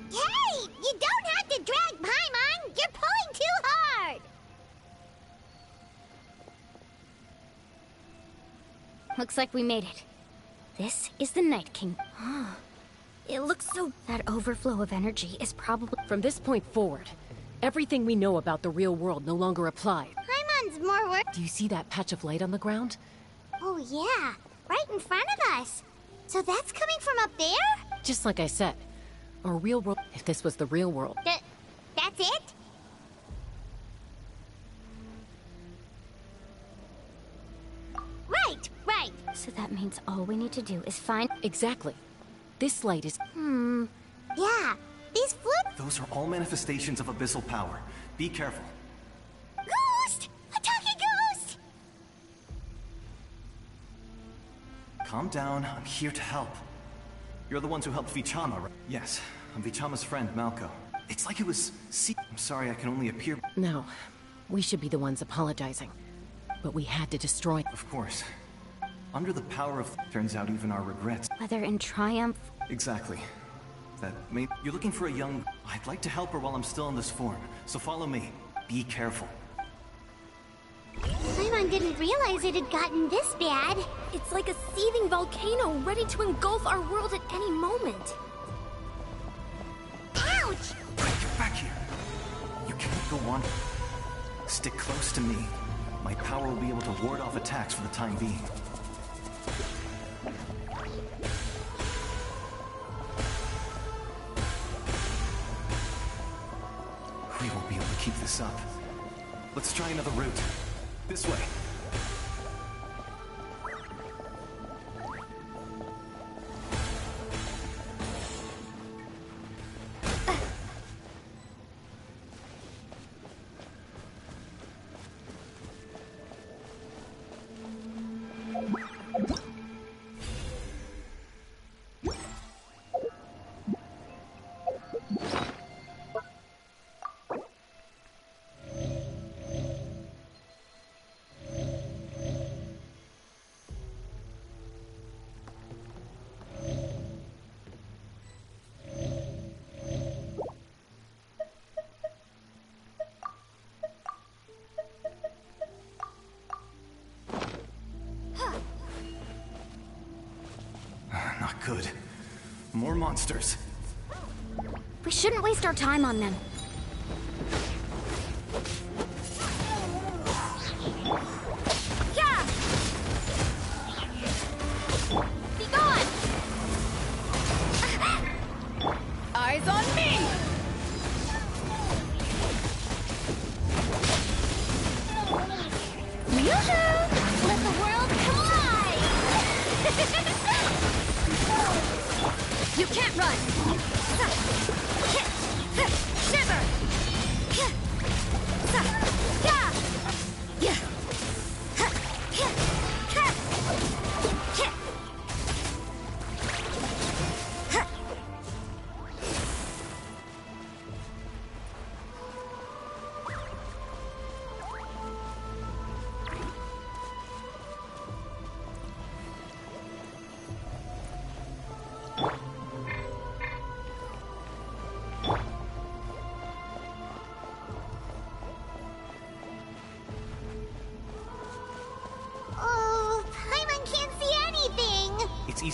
Hey! You don't have to drag Paimon! You're pulling too hard! Looks like we made it. This is the Night King. It looks so... That overflow of energy is probably... From this point forward, everything we know about the real world no longer applies. Paimon's more work. Do you see that patch of light on the ground? Oh yeah, right in front of us. So that's coming from up there? Just like I said, our real world... If this was the real world... That's it? Right. So that means all we need to do is find... Exactly. This light is... Yeah, these flip... Those are all manifestations of abyssal power. Be careful. Ghost! A talking ghost! Calm down, I'm here to help. You're the ones who helped Vichama, right? Yes, I'm Vichama's friend, Malco. It's like it was... I'm sorry I can only appear... No, we should be the ones apologizing. But we had to destroy... Of course. Under the power of... Turns out even our regrets... Whether in triumph... Exactly. You're looking for a young... I'd like to help her while I'm still in this form, so follow me. Be careful. Paimon didn't realize it had gotten this bad. It's like a seething volcano ready to engulf our world at any moment. Ouch! Get back here. You can't go on. Stick close to me. My power will be able to ward off attacks for the time being. We won't be able to keep this up. Let's try another route. This way. Not good. More monsters. We shouldn't waste our time on them. Yeah! Be gone! Eyes on me! Yoo-hoo! Let the world collide! You can't run! Shiver!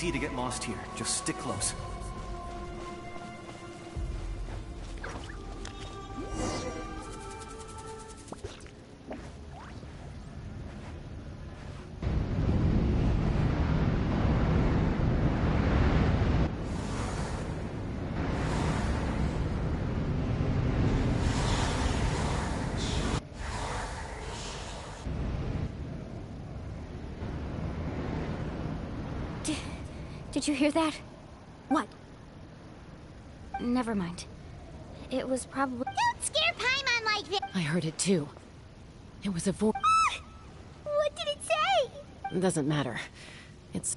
easy to get lost here. Just stick close. Did you hear that? What? Never mind. It was probably... Don't scare Paimon like this! I heard it too. It was a voice. What did it say? Doesn't matter. It's...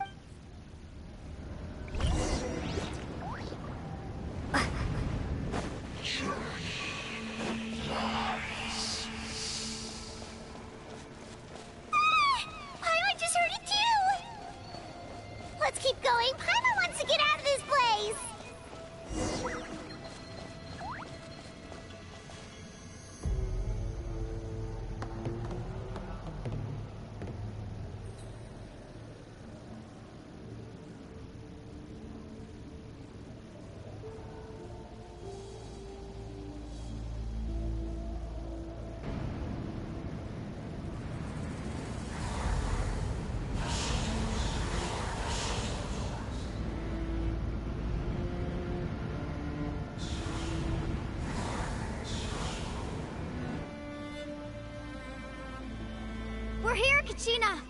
Paimon just heard it too! Let's keep going. Paimon wants to get out of this place! We're here, Kachina!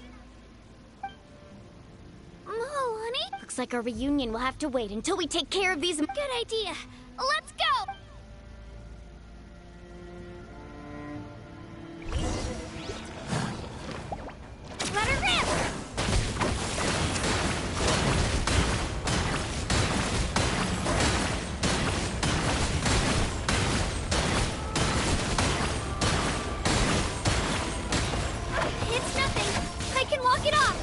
Oh, honey? Looks like our reunion will have to wait until we take care of these... Good idea. Let's go! Let her rip! It's nothing. I can walk it off.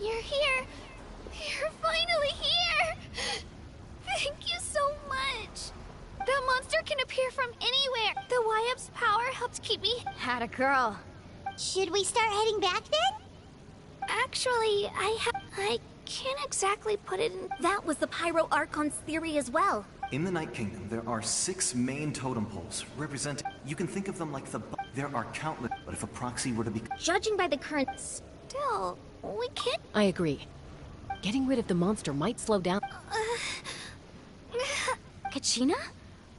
You're here. You're finally here. Thank you so much. The monster can appear from anywhere. The Y-Up's power helped keep me... Had a girl. Should we start heading back then? Actually, I can't exactly put it in... That was the Pyro Archon's theory as well. In the Night Kingdom, there are 6 main totem poles, representing... You can think of them like the... There are countless... But if a proxy were to be... Judging by the current... Still, we can't... I agree. Getting rid of the monster might slow down... Kachina?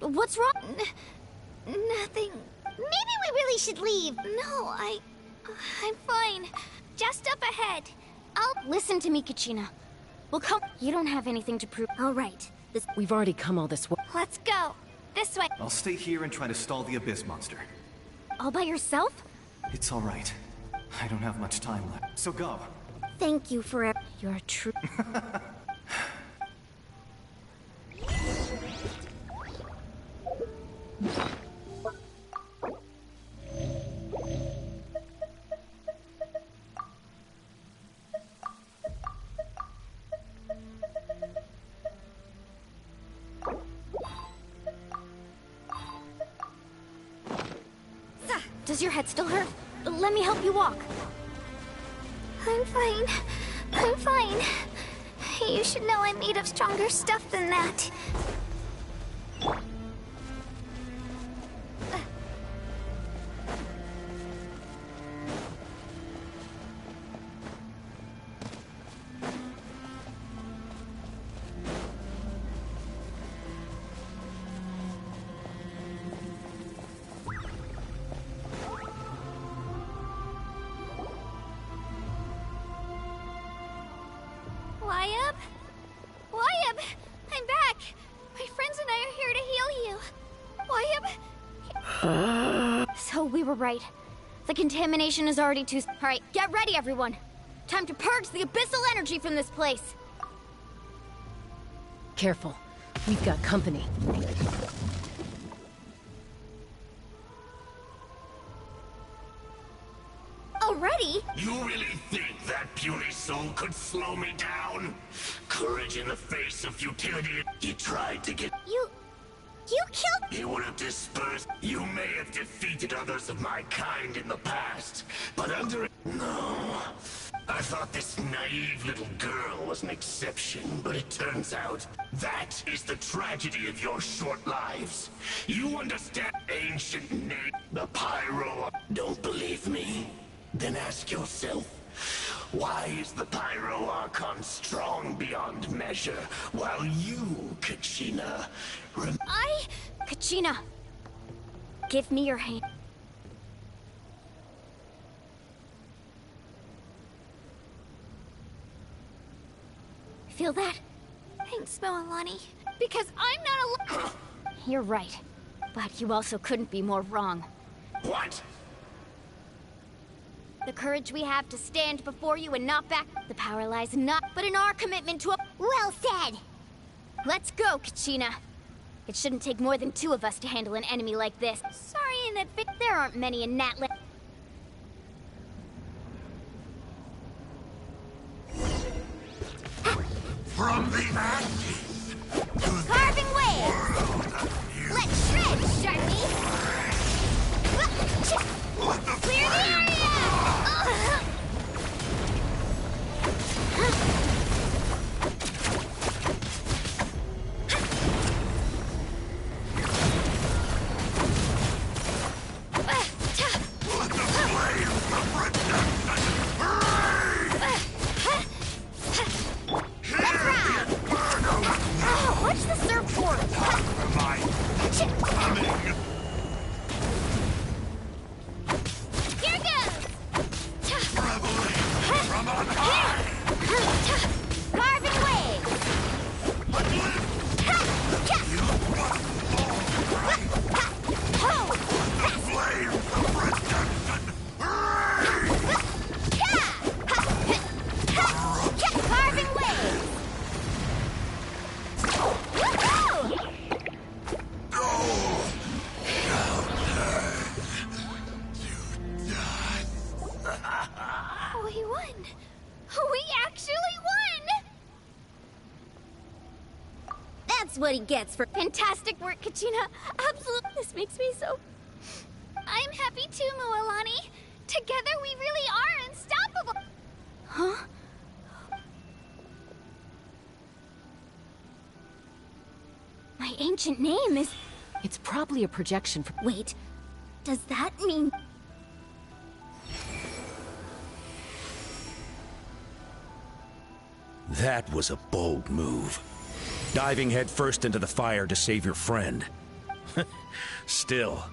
What's wrong? Nothing. Maybe we really should leave. No, I'm fine. Just up ahead. Listen to me, Kachina. We'll come... You don't have anything to prove... All right. We've already come all this way. Let's go. This way. I'll stay here and try to stall the Abyss monster. All by yourself? It's all right. I don't have much time left. So go. Thank you for... You're a true... Does your head still hurt? Let me help you walk. I'm fine. I'm fine. You should know I'm made of stronger stuff than that. Y-Up? Y-Up! I'm back! My friends and I are here to heal you. Y-Up? So we were right. The contamination is already too... Alright, get ready, everyone! Time to purge the abyssal energy from this place! Careful. We've got company. Already? You really think that puny soul could slow me down. Courage in the face of futility. He tried to get... You killed... He would have dispersed... You may have defeated others of my kind in the past, but under... No. I thought this naive little girl was an exception, but it turns out that is the tragedy of your short lives. You understand ancient name, the Pyro... Don't believe me? Then ask yourself, why is the Pyro Archon strong beyond measure, while you, Kachina, Kachina! Give me your hand. Feel that? Thanks, Moalani. Because I'm not alone. You're right. But you also couldn't be more wrong. What? The courage we have to stand before you and not back. The power lies not, but in our commitment to a... Well said! Let's go, Kachina. It shouldn't take more than 2 of us to handle an enemy like this. Sorry in advance. There aren't many in Natlan. From the ashes Carving waves! Let's shred, Sharpie! Clear the area! Watch the surfboard! Here goes! from on high! Carving waves! Flame of redemption! Carving waves! We won! We actually won! That's what he gets for... Fantastic work, Kachina. Absolutely. This makes me so... I'm happy too, Moalani. Together we really are unstoppable! Huh? My ancient name is... It's probably a projection from... Wait, does that mean... That was a bold move. Diving headfirst into the fire to save your friend. Still,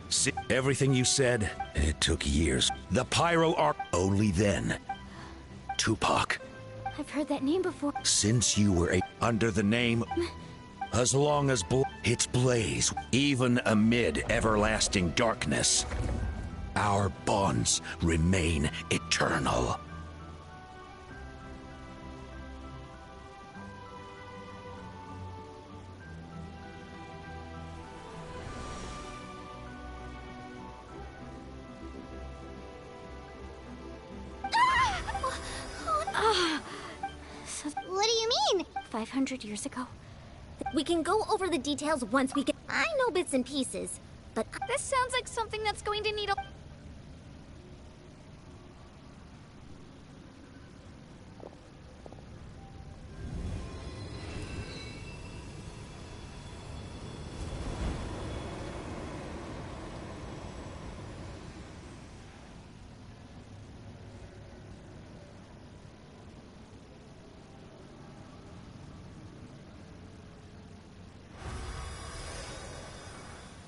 see, everything you said, it took years. The Pyro Arc, only then. Tupac, I've heard that name before. since you were under the name, as long as its blaze, even amid everlasting darkness, our bonds remain eternal. What do you mean? 500 years ago? We can go over the details once we get... I know bits and pieces, but... This sounds like something that's going to need a...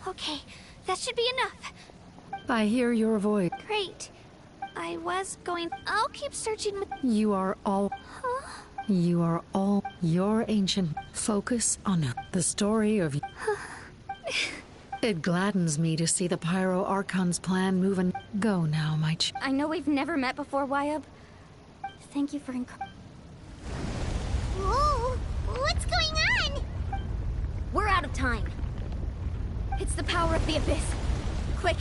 Okay, that should be enough. I hear your voice. Great. I was going... I'll keep searching with... You are all... Huh? You are all... Your ancient... Focus on the story of... It gladdens me to see the Pyro Archon's plan moving. Go now, my I know we've never met before, Wyub. Thank you for Whoa! What's going on? We're out of time. It's the power of the Abyss. Quick.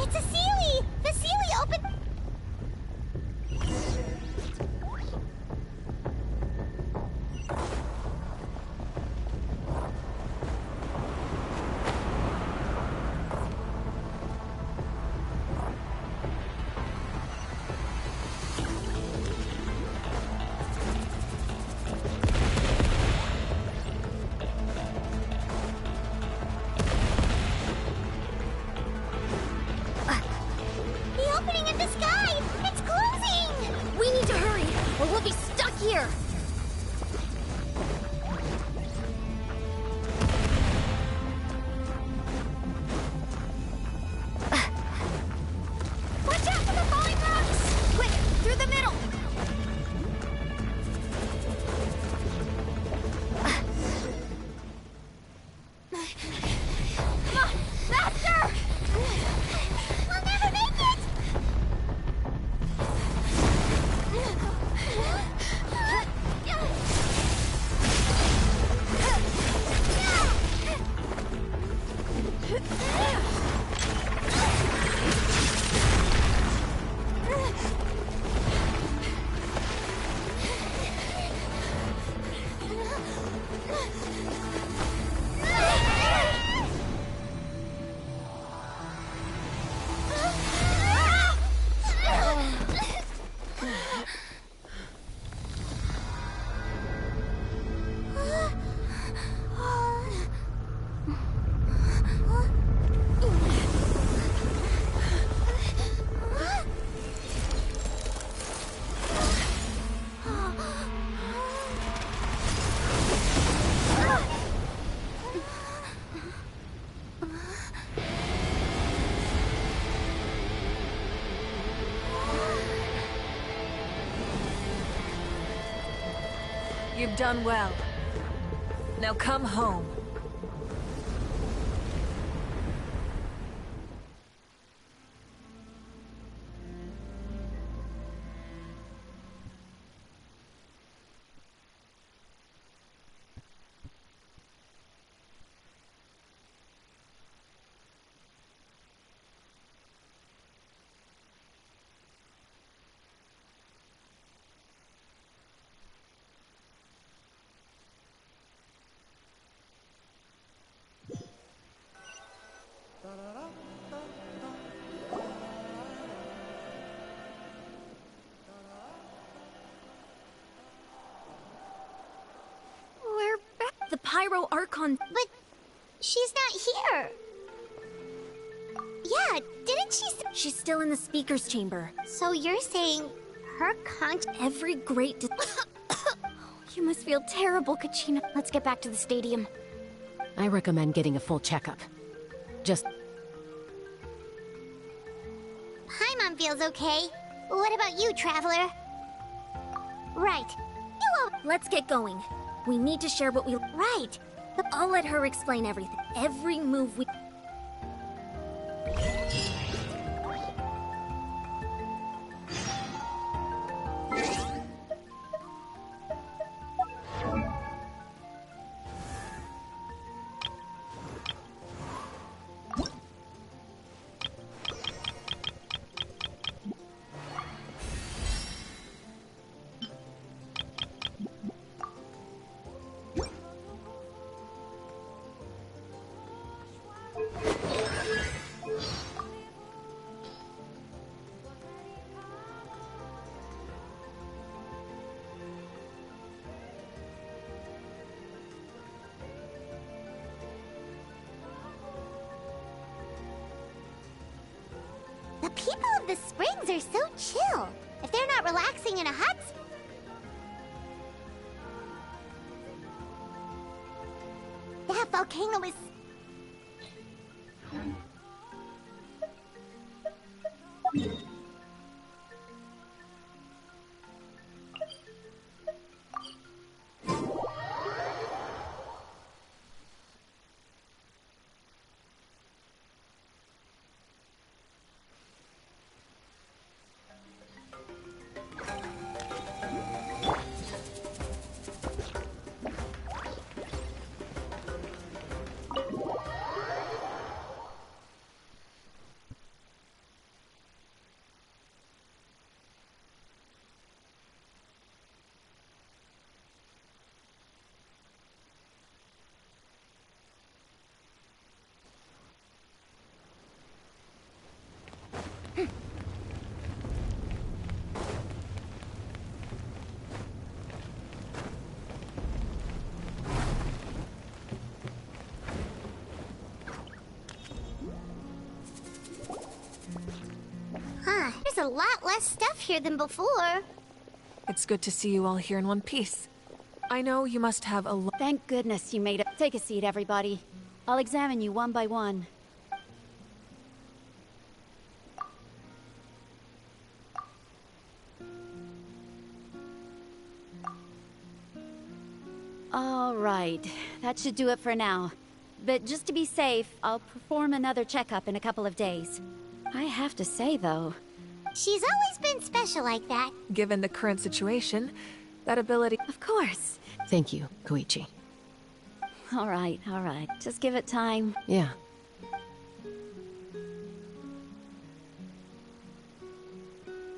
It's a Sealy! The Sealy opened... The opening in the sky! It's closing! We need to hurry, or we'll be stuck here! Watch out for the falling rocks! Quick, through the middle! Come on, faster! We'll never make it! You've done well. Now come home. We're back. The Pyro Archon. But she's not here. Yeah, didn't she... She's still in the speaker's chamber. So you're saying her Every great... You must feel terrible, Kachina. Let's get back to the stadium. I recommend getting a full checkup. Just... Paimon feels okay. What about you, Traveler? Right. Let's get going. We need to share what we... Right. I'll let her explain everything. Every move we... The people of the springs are so chill. If they're not relaxing in a hot that volcano is... a lot less stuff here than before. It's good to see you all here in one piece. I know you must have a lot. Thank goodness you made it. Take a seat, everybody. I'll examine you one by one. All right, that should do it for now. But just to be safe, I'll perform another checkup in a couple of days. I have to say, though... She's always been special like that. Given the current situation, that ability... Of course. Thank you, Koichi. All right. Just give it time. Yeah.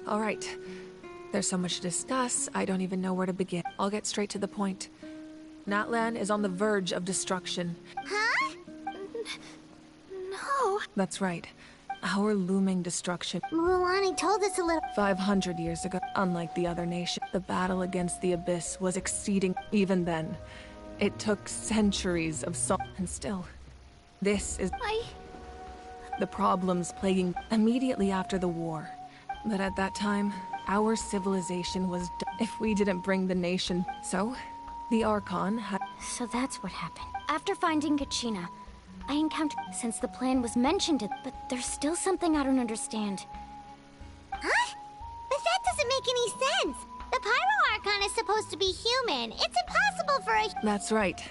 All right. There's so much to discuss, I don't even know where to begin. I'll get straight to the point. Natlan is on the verge of destruction. Huh? No. That's right. Our looming destruction. Mualani told us a little... 500 years ago, unlike the other nation, the battle against the Abyss was exceeding. Even then, it took centuries of salt, and still, this is... The problems plaguing immediately after the war. But at that time, our civilization was if we didn't bring the nation. So, the Archon had... So that's what happened. After finding Kachina, I encountered... Since the plan was mentioned, but there's still something I don't understand. Huh? But that doesn't make any sense. The Pyro Archon is supposed to be human. It's impossible for a... That's right.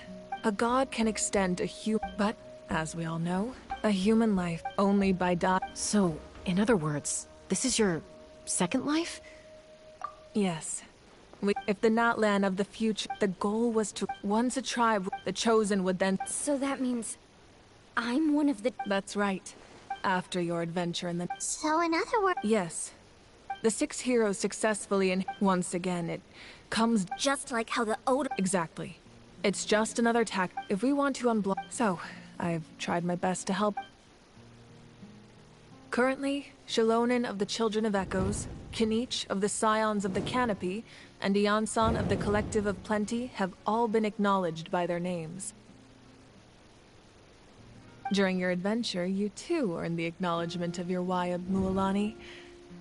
A god can extend a human... But, as we all know, a human life only by So, in other words, this is your second life? Yes. If the Natlan of the future, the goal was to... Once a tribe, the Chosen would then... So that means... I'm one of the... That's right. After your adventure in the... So in other words... Yes. The 6 heroes successfully and once again it comes... Just like how the Oda... Exactly. It's just another tack if we want to unblock... So, I've tried my best to help. Currently, Shilonin of the Children of Echoes, Kinich of the Scions of the Canopy, and Iansan of the Collective of Plenty have all been acknowledged by their names. During your adventure, you too earned the acknowledgement of your Wayab Mualani.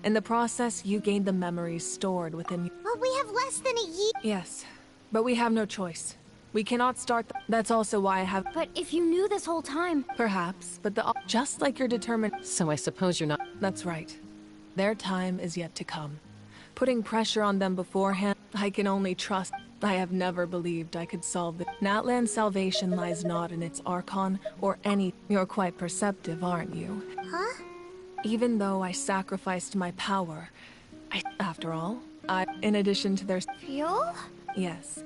In the process, you gained the memories stored within you. But we have less than a year. Yes, but we have no choice. We cannot start That's also why I have... But if you knew this whole time... Perhaps, but just like you're determined... So I suppose you're not... That's right. Their time is yet to come. Putting pressure on them beforehand, I can only trust. I have never believed I could solve it. Natlan's salvation lies not in its Archon or any... You're quite perceptive, aren't you? Huh? Even though I sacrificed my power, after all, in addition to their... Fuel? Yes.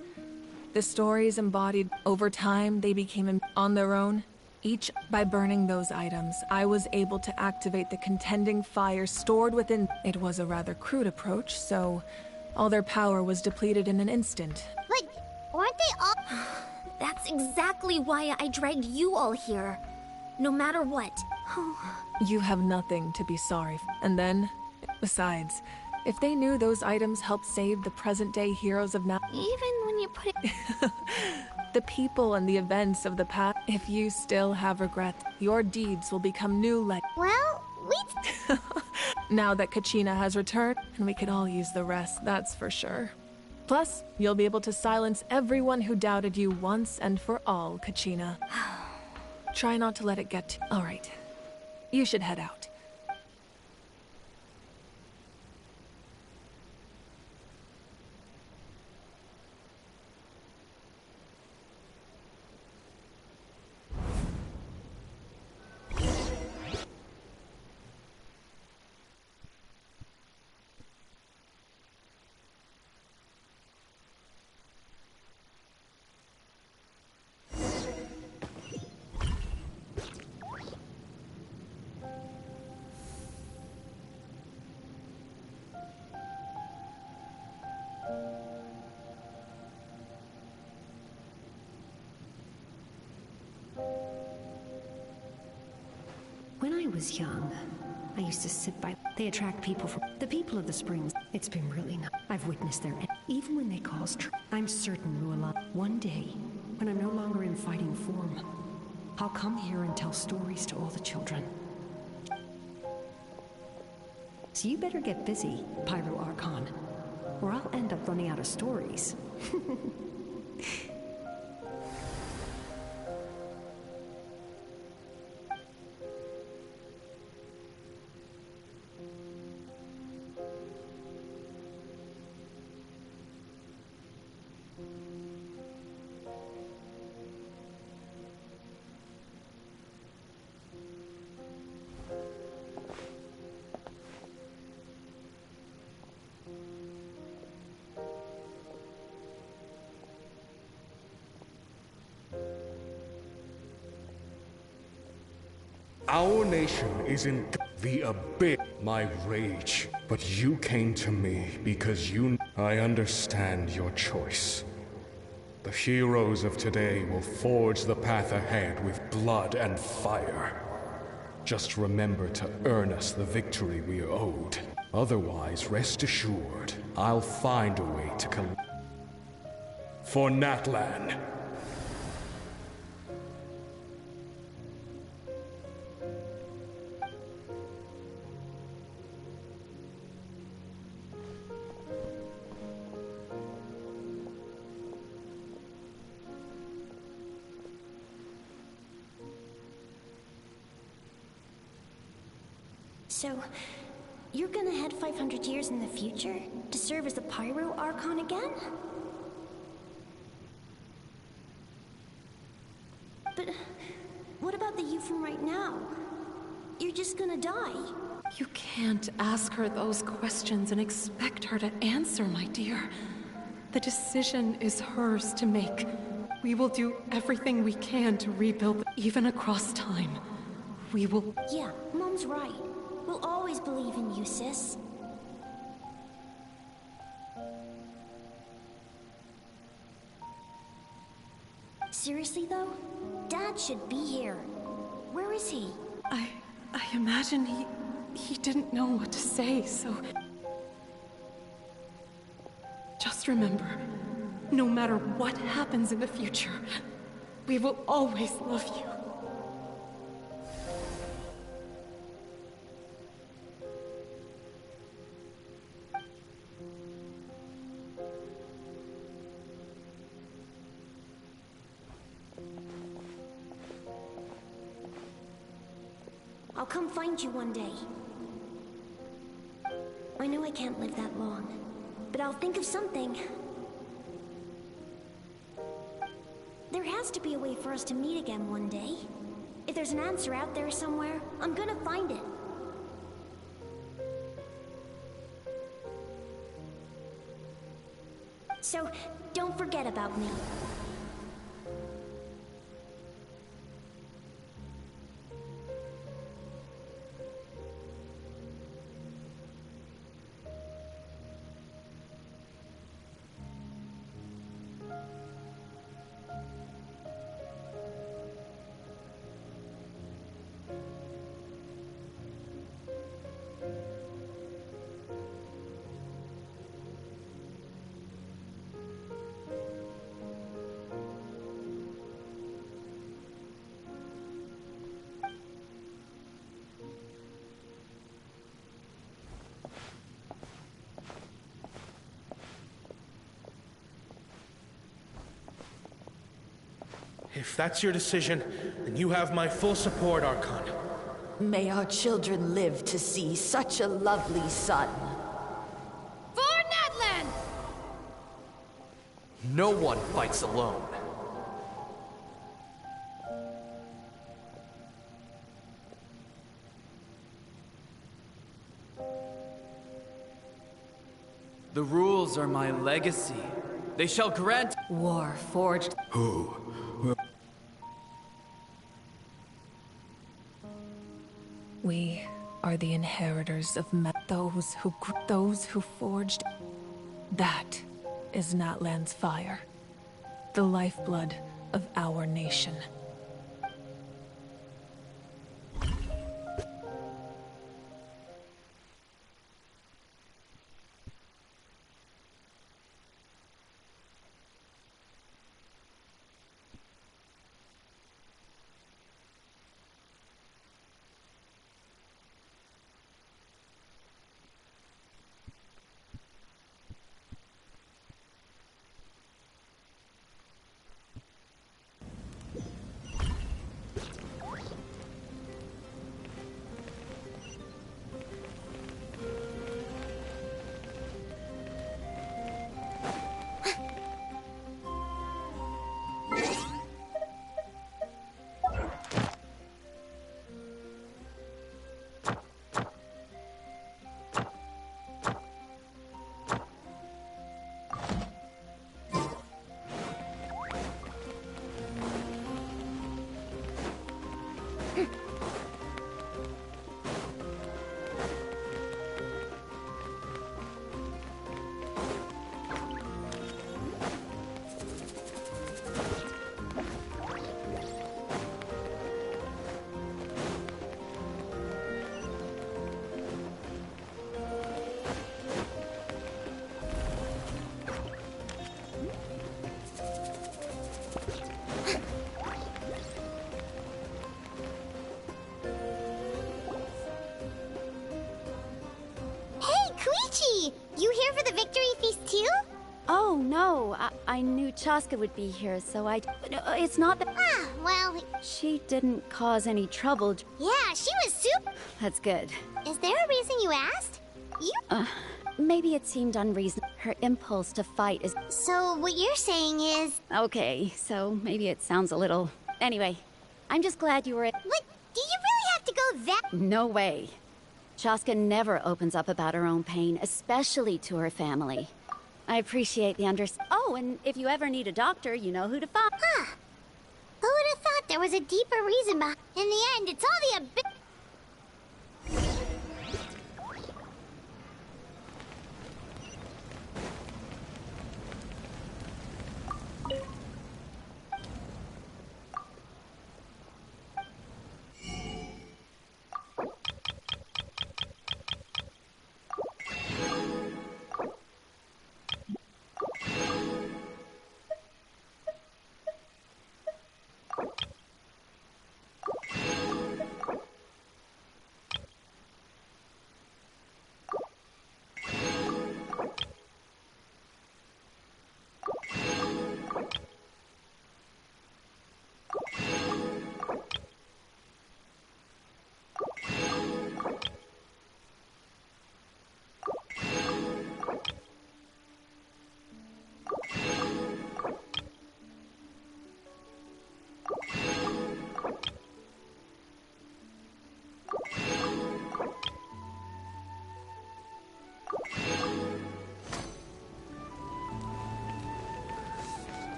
The stories embodied over time, they became on their own. Each, by burning those items, I was able to activate the contending fire stored within. It was a rather crude approach, so all their power was depleted in an instant. But weren't they all... That's exactly why I dragged you all here. No matter what. You have nothing to be sorry for. And then, besides, if they knew those items helped save the present-day heroes of now... Even when you put it... The people and the events of the past, if you still have regrets, your deeds will become new Well, we... Now that Kachina has returned, and we could all use the rest, that's for sure. Plus, you'll be able to silence everyone who doubted you once and for all, Kachina. Try not to let it get to... All right. You should head out. When I was young, I used to sit by... They attract people from... The people of the Springs. It's been really nice. I've witnessed their... Even when they cause... I'm certain, Mulan, one day, when I'm no longer in fighting form, I'll come here and tell stories to all the children. So you better get busy, Pyro Archon, or I'll end up running out of stories. Our nation is in the abyss, my rage. But you came to me because I understand your choice. The heroes of today will forge the path ahead with blood and fire. Just remember to earn us the victory we are owed. Otherwise, rest assured, I'll find a way to for Natlan. So, you're gonna head 500 years in the future to serve as the Pyro Archon again? But what about the you from right now? You're just gonna die. You can't ask her those questions and expect her to answer, my dear. The decision is hers to make. We will do everything we can to rebuild, even across time. We will... Yeah, Mom's right. We'll always believe in you, sis. Seriously, though? Dad should be here. Where is he? I imagine he didn't know what to say, so... Just remember, no matter what happens in the future, we will always love you. I'll come find you one day. I know I can't live that long, but I'll think of something. There has to be a way for us to meet again one day. If there's an answer out there somewhere, I'm gonna find it. So, don't forget about me. If that's your decision, then you have my full support, Archon. May our children live to see such a lovely son. For Natlan! No one fights alone. The rules are my legacy. They shall grant... War forged... Who? We are the inheritors of those who forged. That is Natlan's fire, the lifeblood of our nation. no. I knew Chaska would be here, so I... No, it's not that... Ah, well... She didn't cause any trouble. Yeah, she was super... That's good. Is there a reason you asked? You... Maybe it seemed unreasonable. Her impulse to fight is... So what you're saying is... Okay, so maybe it sounds a little... Anyway, I'm just glad you were... What? Do you really have to go that... No way. Chaska never opens up about her own pain, especially to her family. I appreciate the Oh, and if you ever need a doctor, you know who to find. Huh. Who would have thought there was a deeper reason behind... In the end, it's all the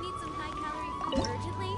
Need some high-calorie food urgently?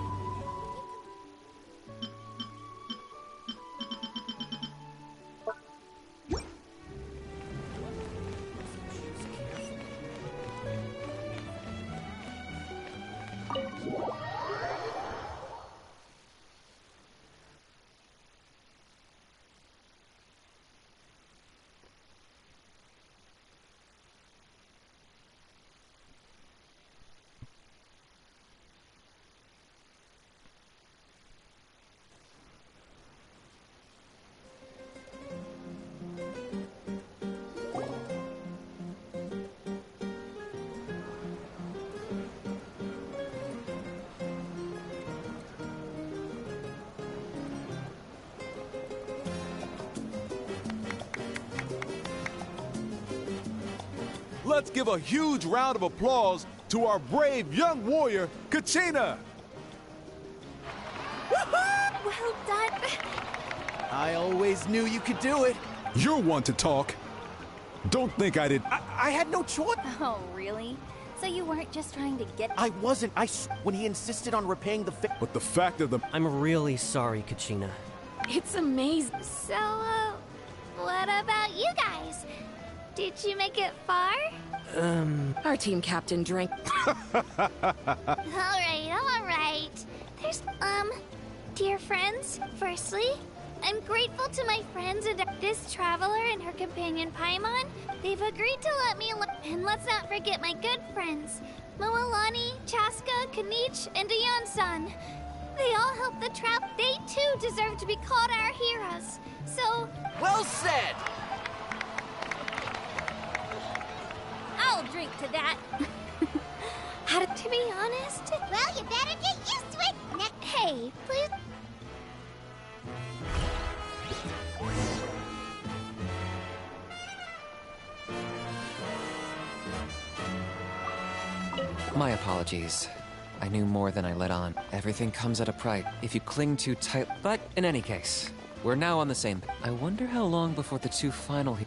Let's give a huge round of applause to our brave young warrior, Kachina! Well done. I always knew you could do it. You're one to talk. Don't think I did. I had no choice. Oh, really? So you weren't just trying to get... I wasn't. When he insisted on repaying the But the fact of the... I'm really sorry, Kachina. It's amazing. So, what about you guys? Did you make it far? Our team captain drank. Alright. There's, dear friends, firstly, I'm grateful to my friends and this traveler and her companion Paimon. They've agreed to let me and let's not forget my good friends, Moalani, Chaska, Kanich, and Ayan-san. They all helped the trap. They too deserve to be called our heroes. So... Well said! I'll drink to that. To be honest... Well, you better get used to it! Hey, please... My apologies. I knew more than I let on. Everything comes at a price if you cling too tight. But in any case, we're now on the same. I wonder how long before the two final.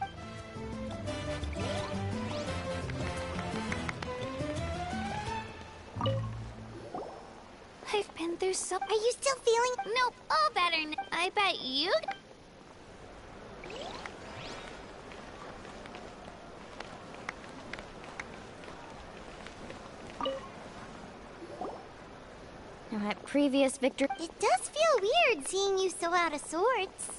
I've been through so... Are you still feeling... Nope, all better now. I bet you... Now, at previous victory... It does feel weird seeing you so out of sorts.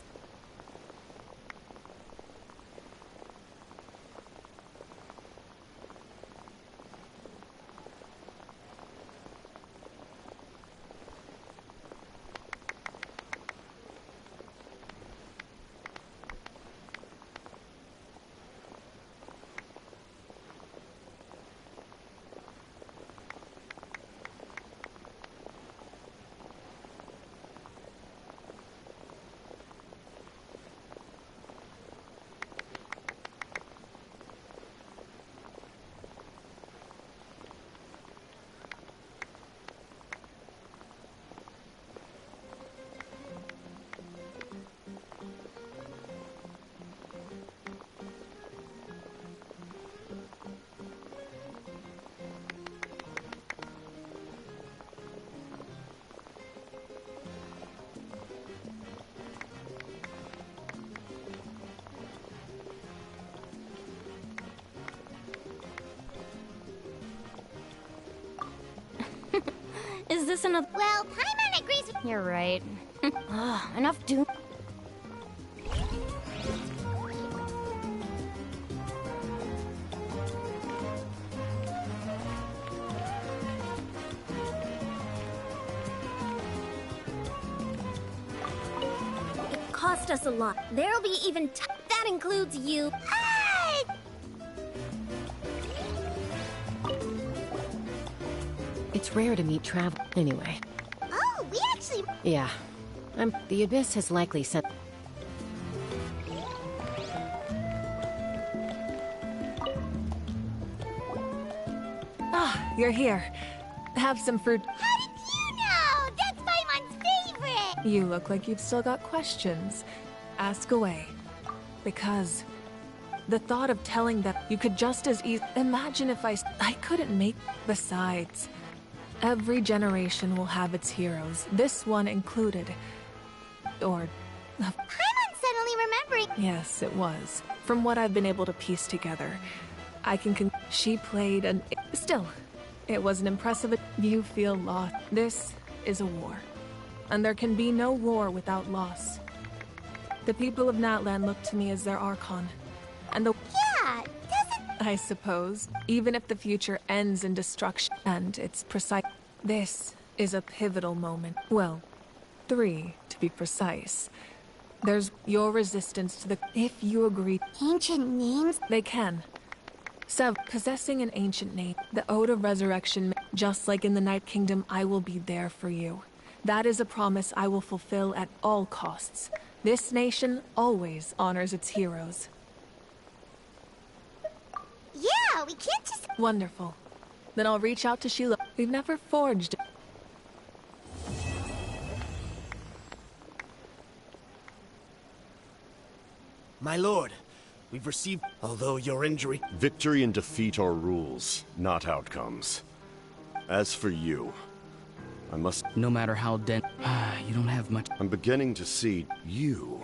Is this another? Well, Paimon agrees with— You're right. Enough doom. It cost us a lot. There'll be even that includes you. It's rare to meet travel. Anyway. Oh, we actually— Yeah. The Abyss has likely sent... Ah, you're here. Have some fruit. How did you know? That's Paimon's favorite! You look like you've still got questions. Ask away. Because the thought of telling that you could just as easily— Imagine if I couldn't make— Besides, every generation will have its heroes, this one included. Or... Paimon's suddenly remembering— Yes, it was. From what I've been able to piece together, I can she played an— Still, it was an impressive— You feel lost. This is a war. And there can be no war without loss. The people of Natlan look to me as their Archon. And the— Yeah, doesn't— I suppose. Even if the future ends in destruction, and it's precise. This is a pivotal moment. Well, 3, to be precise. There's your resistance to the— If you agree— Ancient names? They can. Possessing an ancient name, the Ode of Resurrection, just like in the Night Kingdom, I will be there for you. That is a promise I will fulfill at all costs. This nation always honors its heroes. Yeah, we can't just— Wonderful. Then I'll reach out to Sheila. We've never forged— My lord, we've received... Although your injury... Victory and defeat are rules, not outcomes. As for you, I must... No matter how you don't have much... I'm beginning to see you.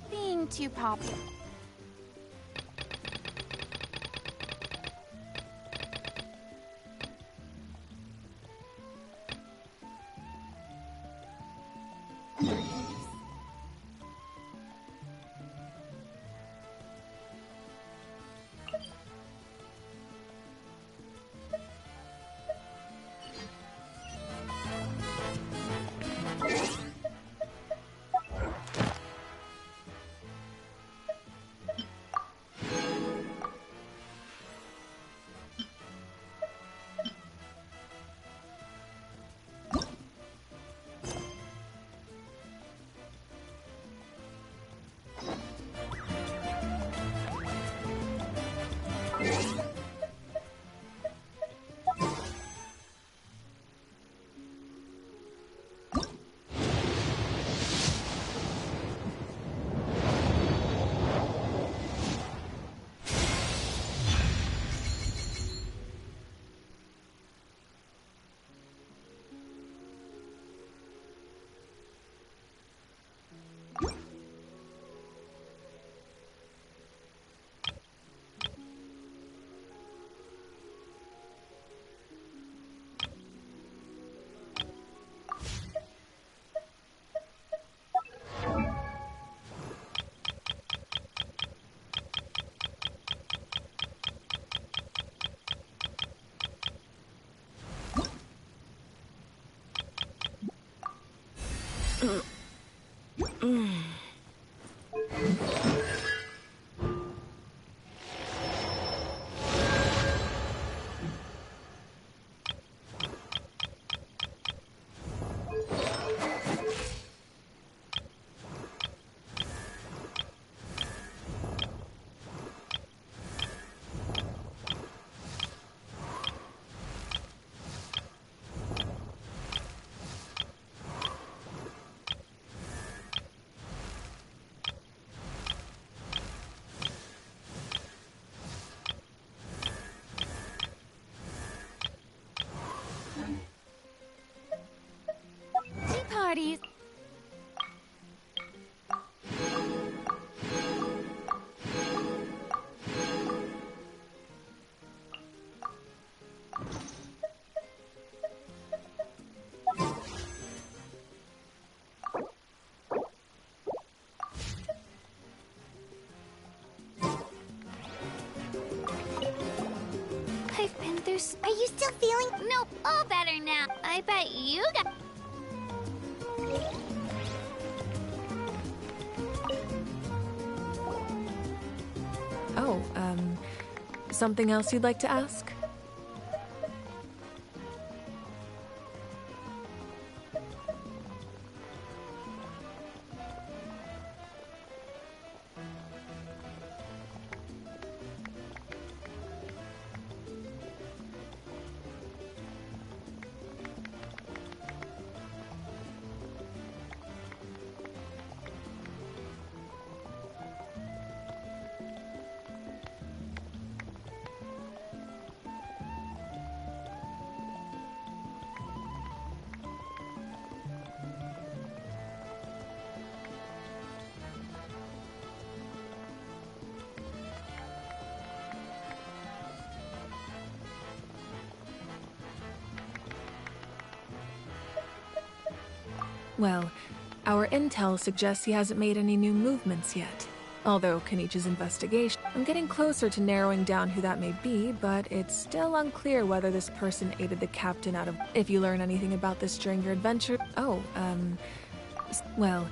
Being too popular. Tea parties. I've been through. Are you still feeling? Nope, all better now. I bet you got. Oh, something else you'd like to ask? Well, our intel suggests he hasn't made any new movements yet. Although Kenichi's investigation, I'm getting closer to narrowing down who that may be, but it's still unclear whether this person aided the captain out of... If you learn anything about this during your adventure... Well,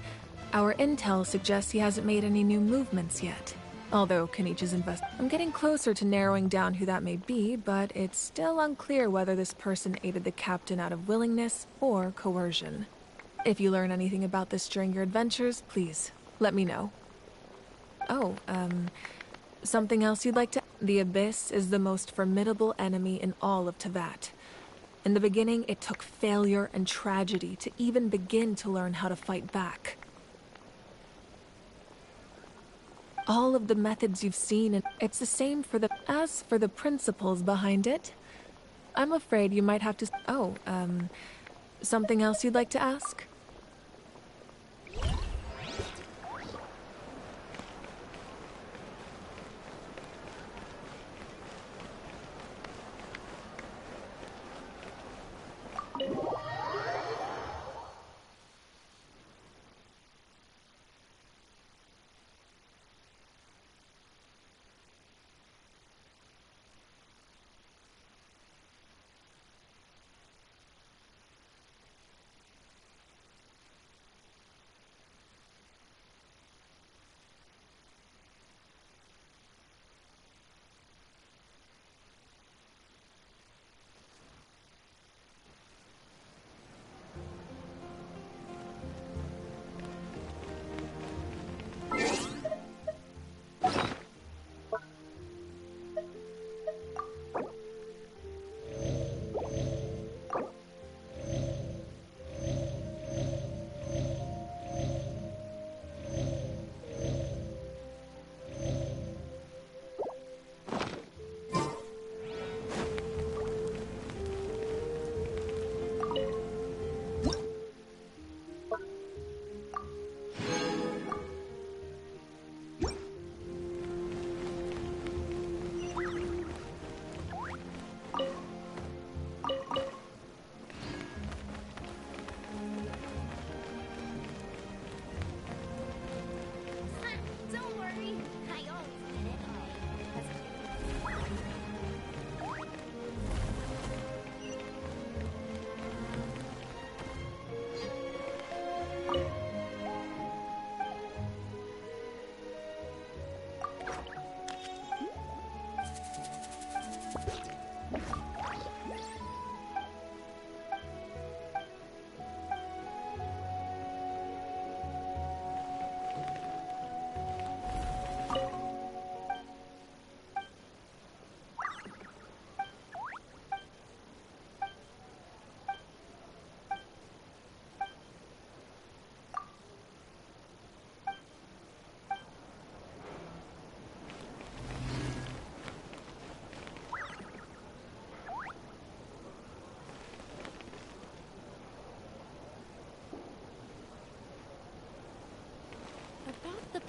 our intel suggests he hasn't made any new movements yet. Although Kenichi's I'm getting closer to narrowing down who that may be, but it's still unclear whether this person aided the captain out of willingness or coercion. If you learn anything about this during your adventures, please, let me know. Oh, something else you'd like to... The Abyss is the most formidable enemy in all of Teyvat. In the beginning, it took failure and tragedy to even begin to learn how to fight back. All of the methods you've seen, and it's the same for the... As for the principles behind it, I'm afraid you might have to... Oh, something else you'd like to ask?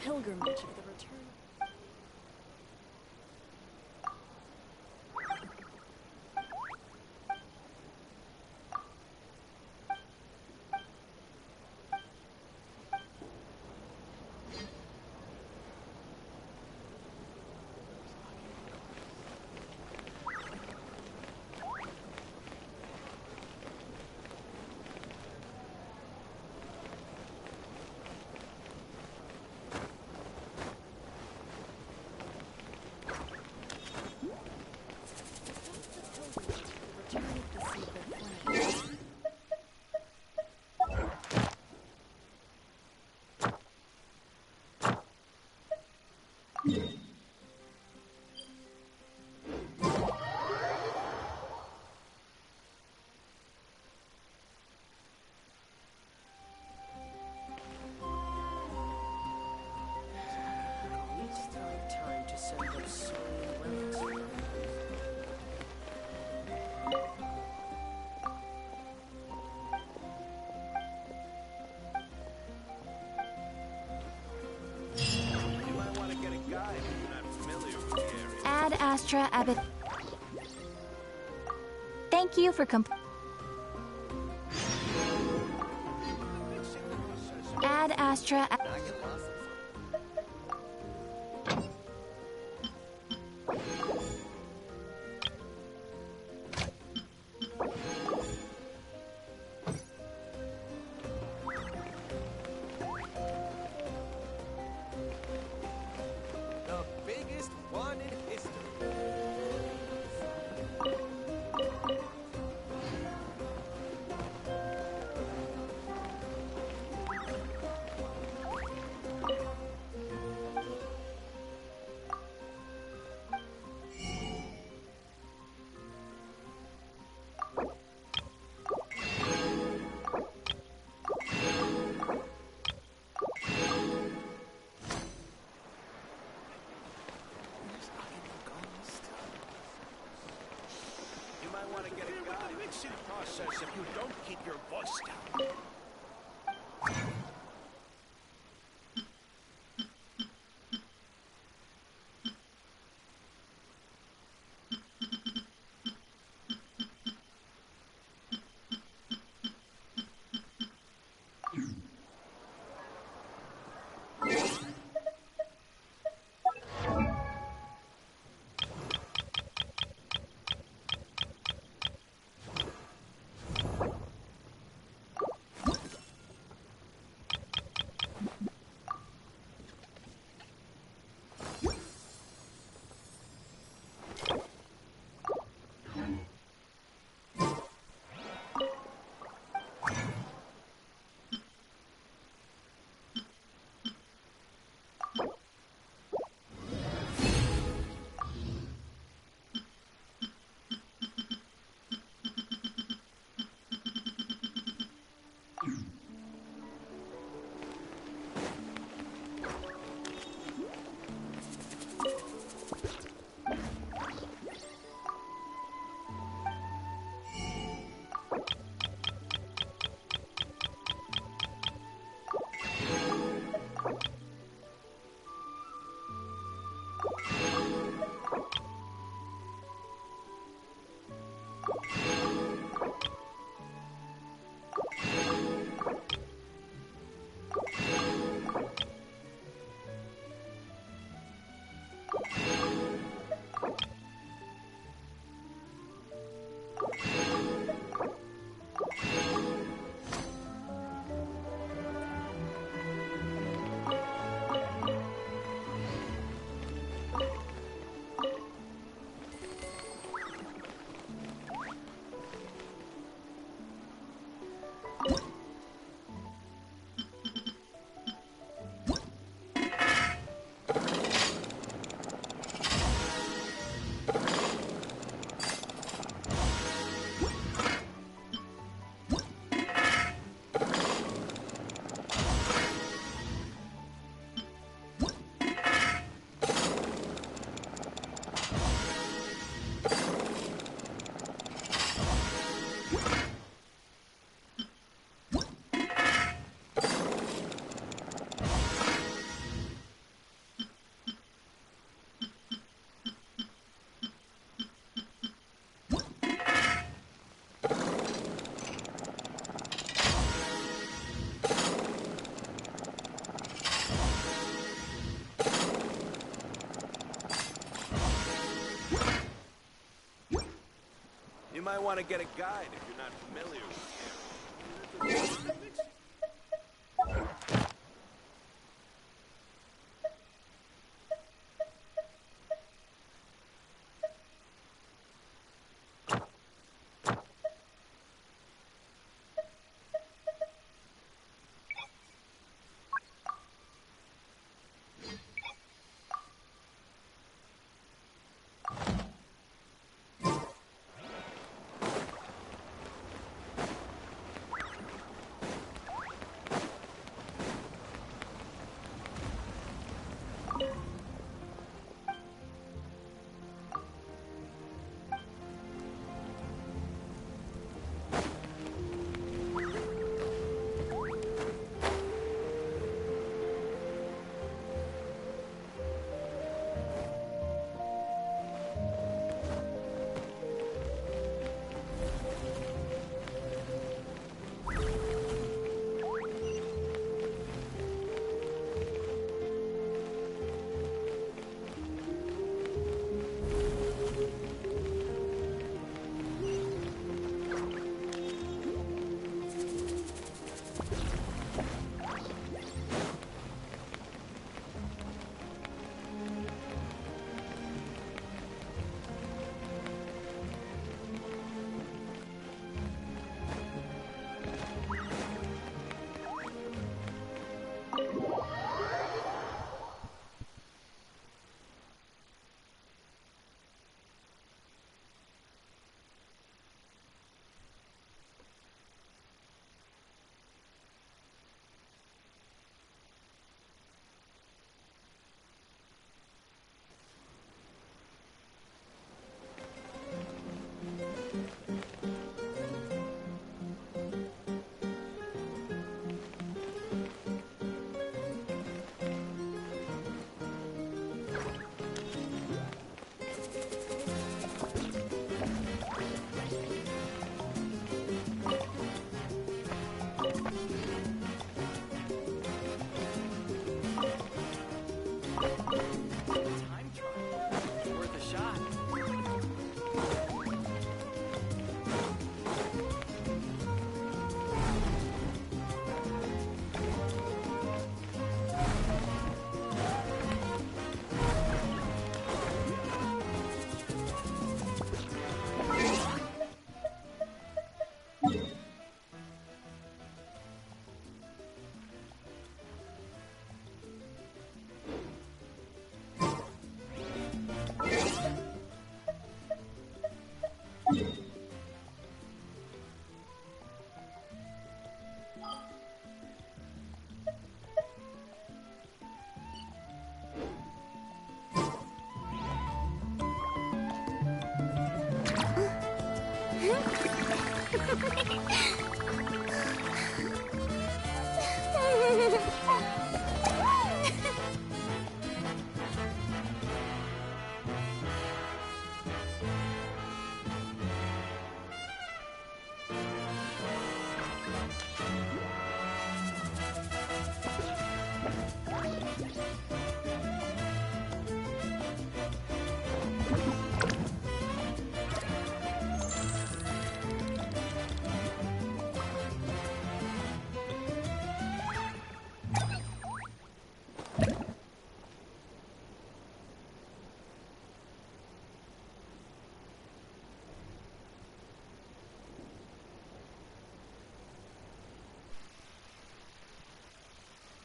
pilgrimage of the return. Time to send those swinging relics. You might want to get a guide if you're not familiar with the area. Ad Astra Abbott. Thank you for Ad Astra. The biggest one in history. You might want to get a guide. The mixing process if you don't keep your voice down. might want to get a guide if you're not familiar with it.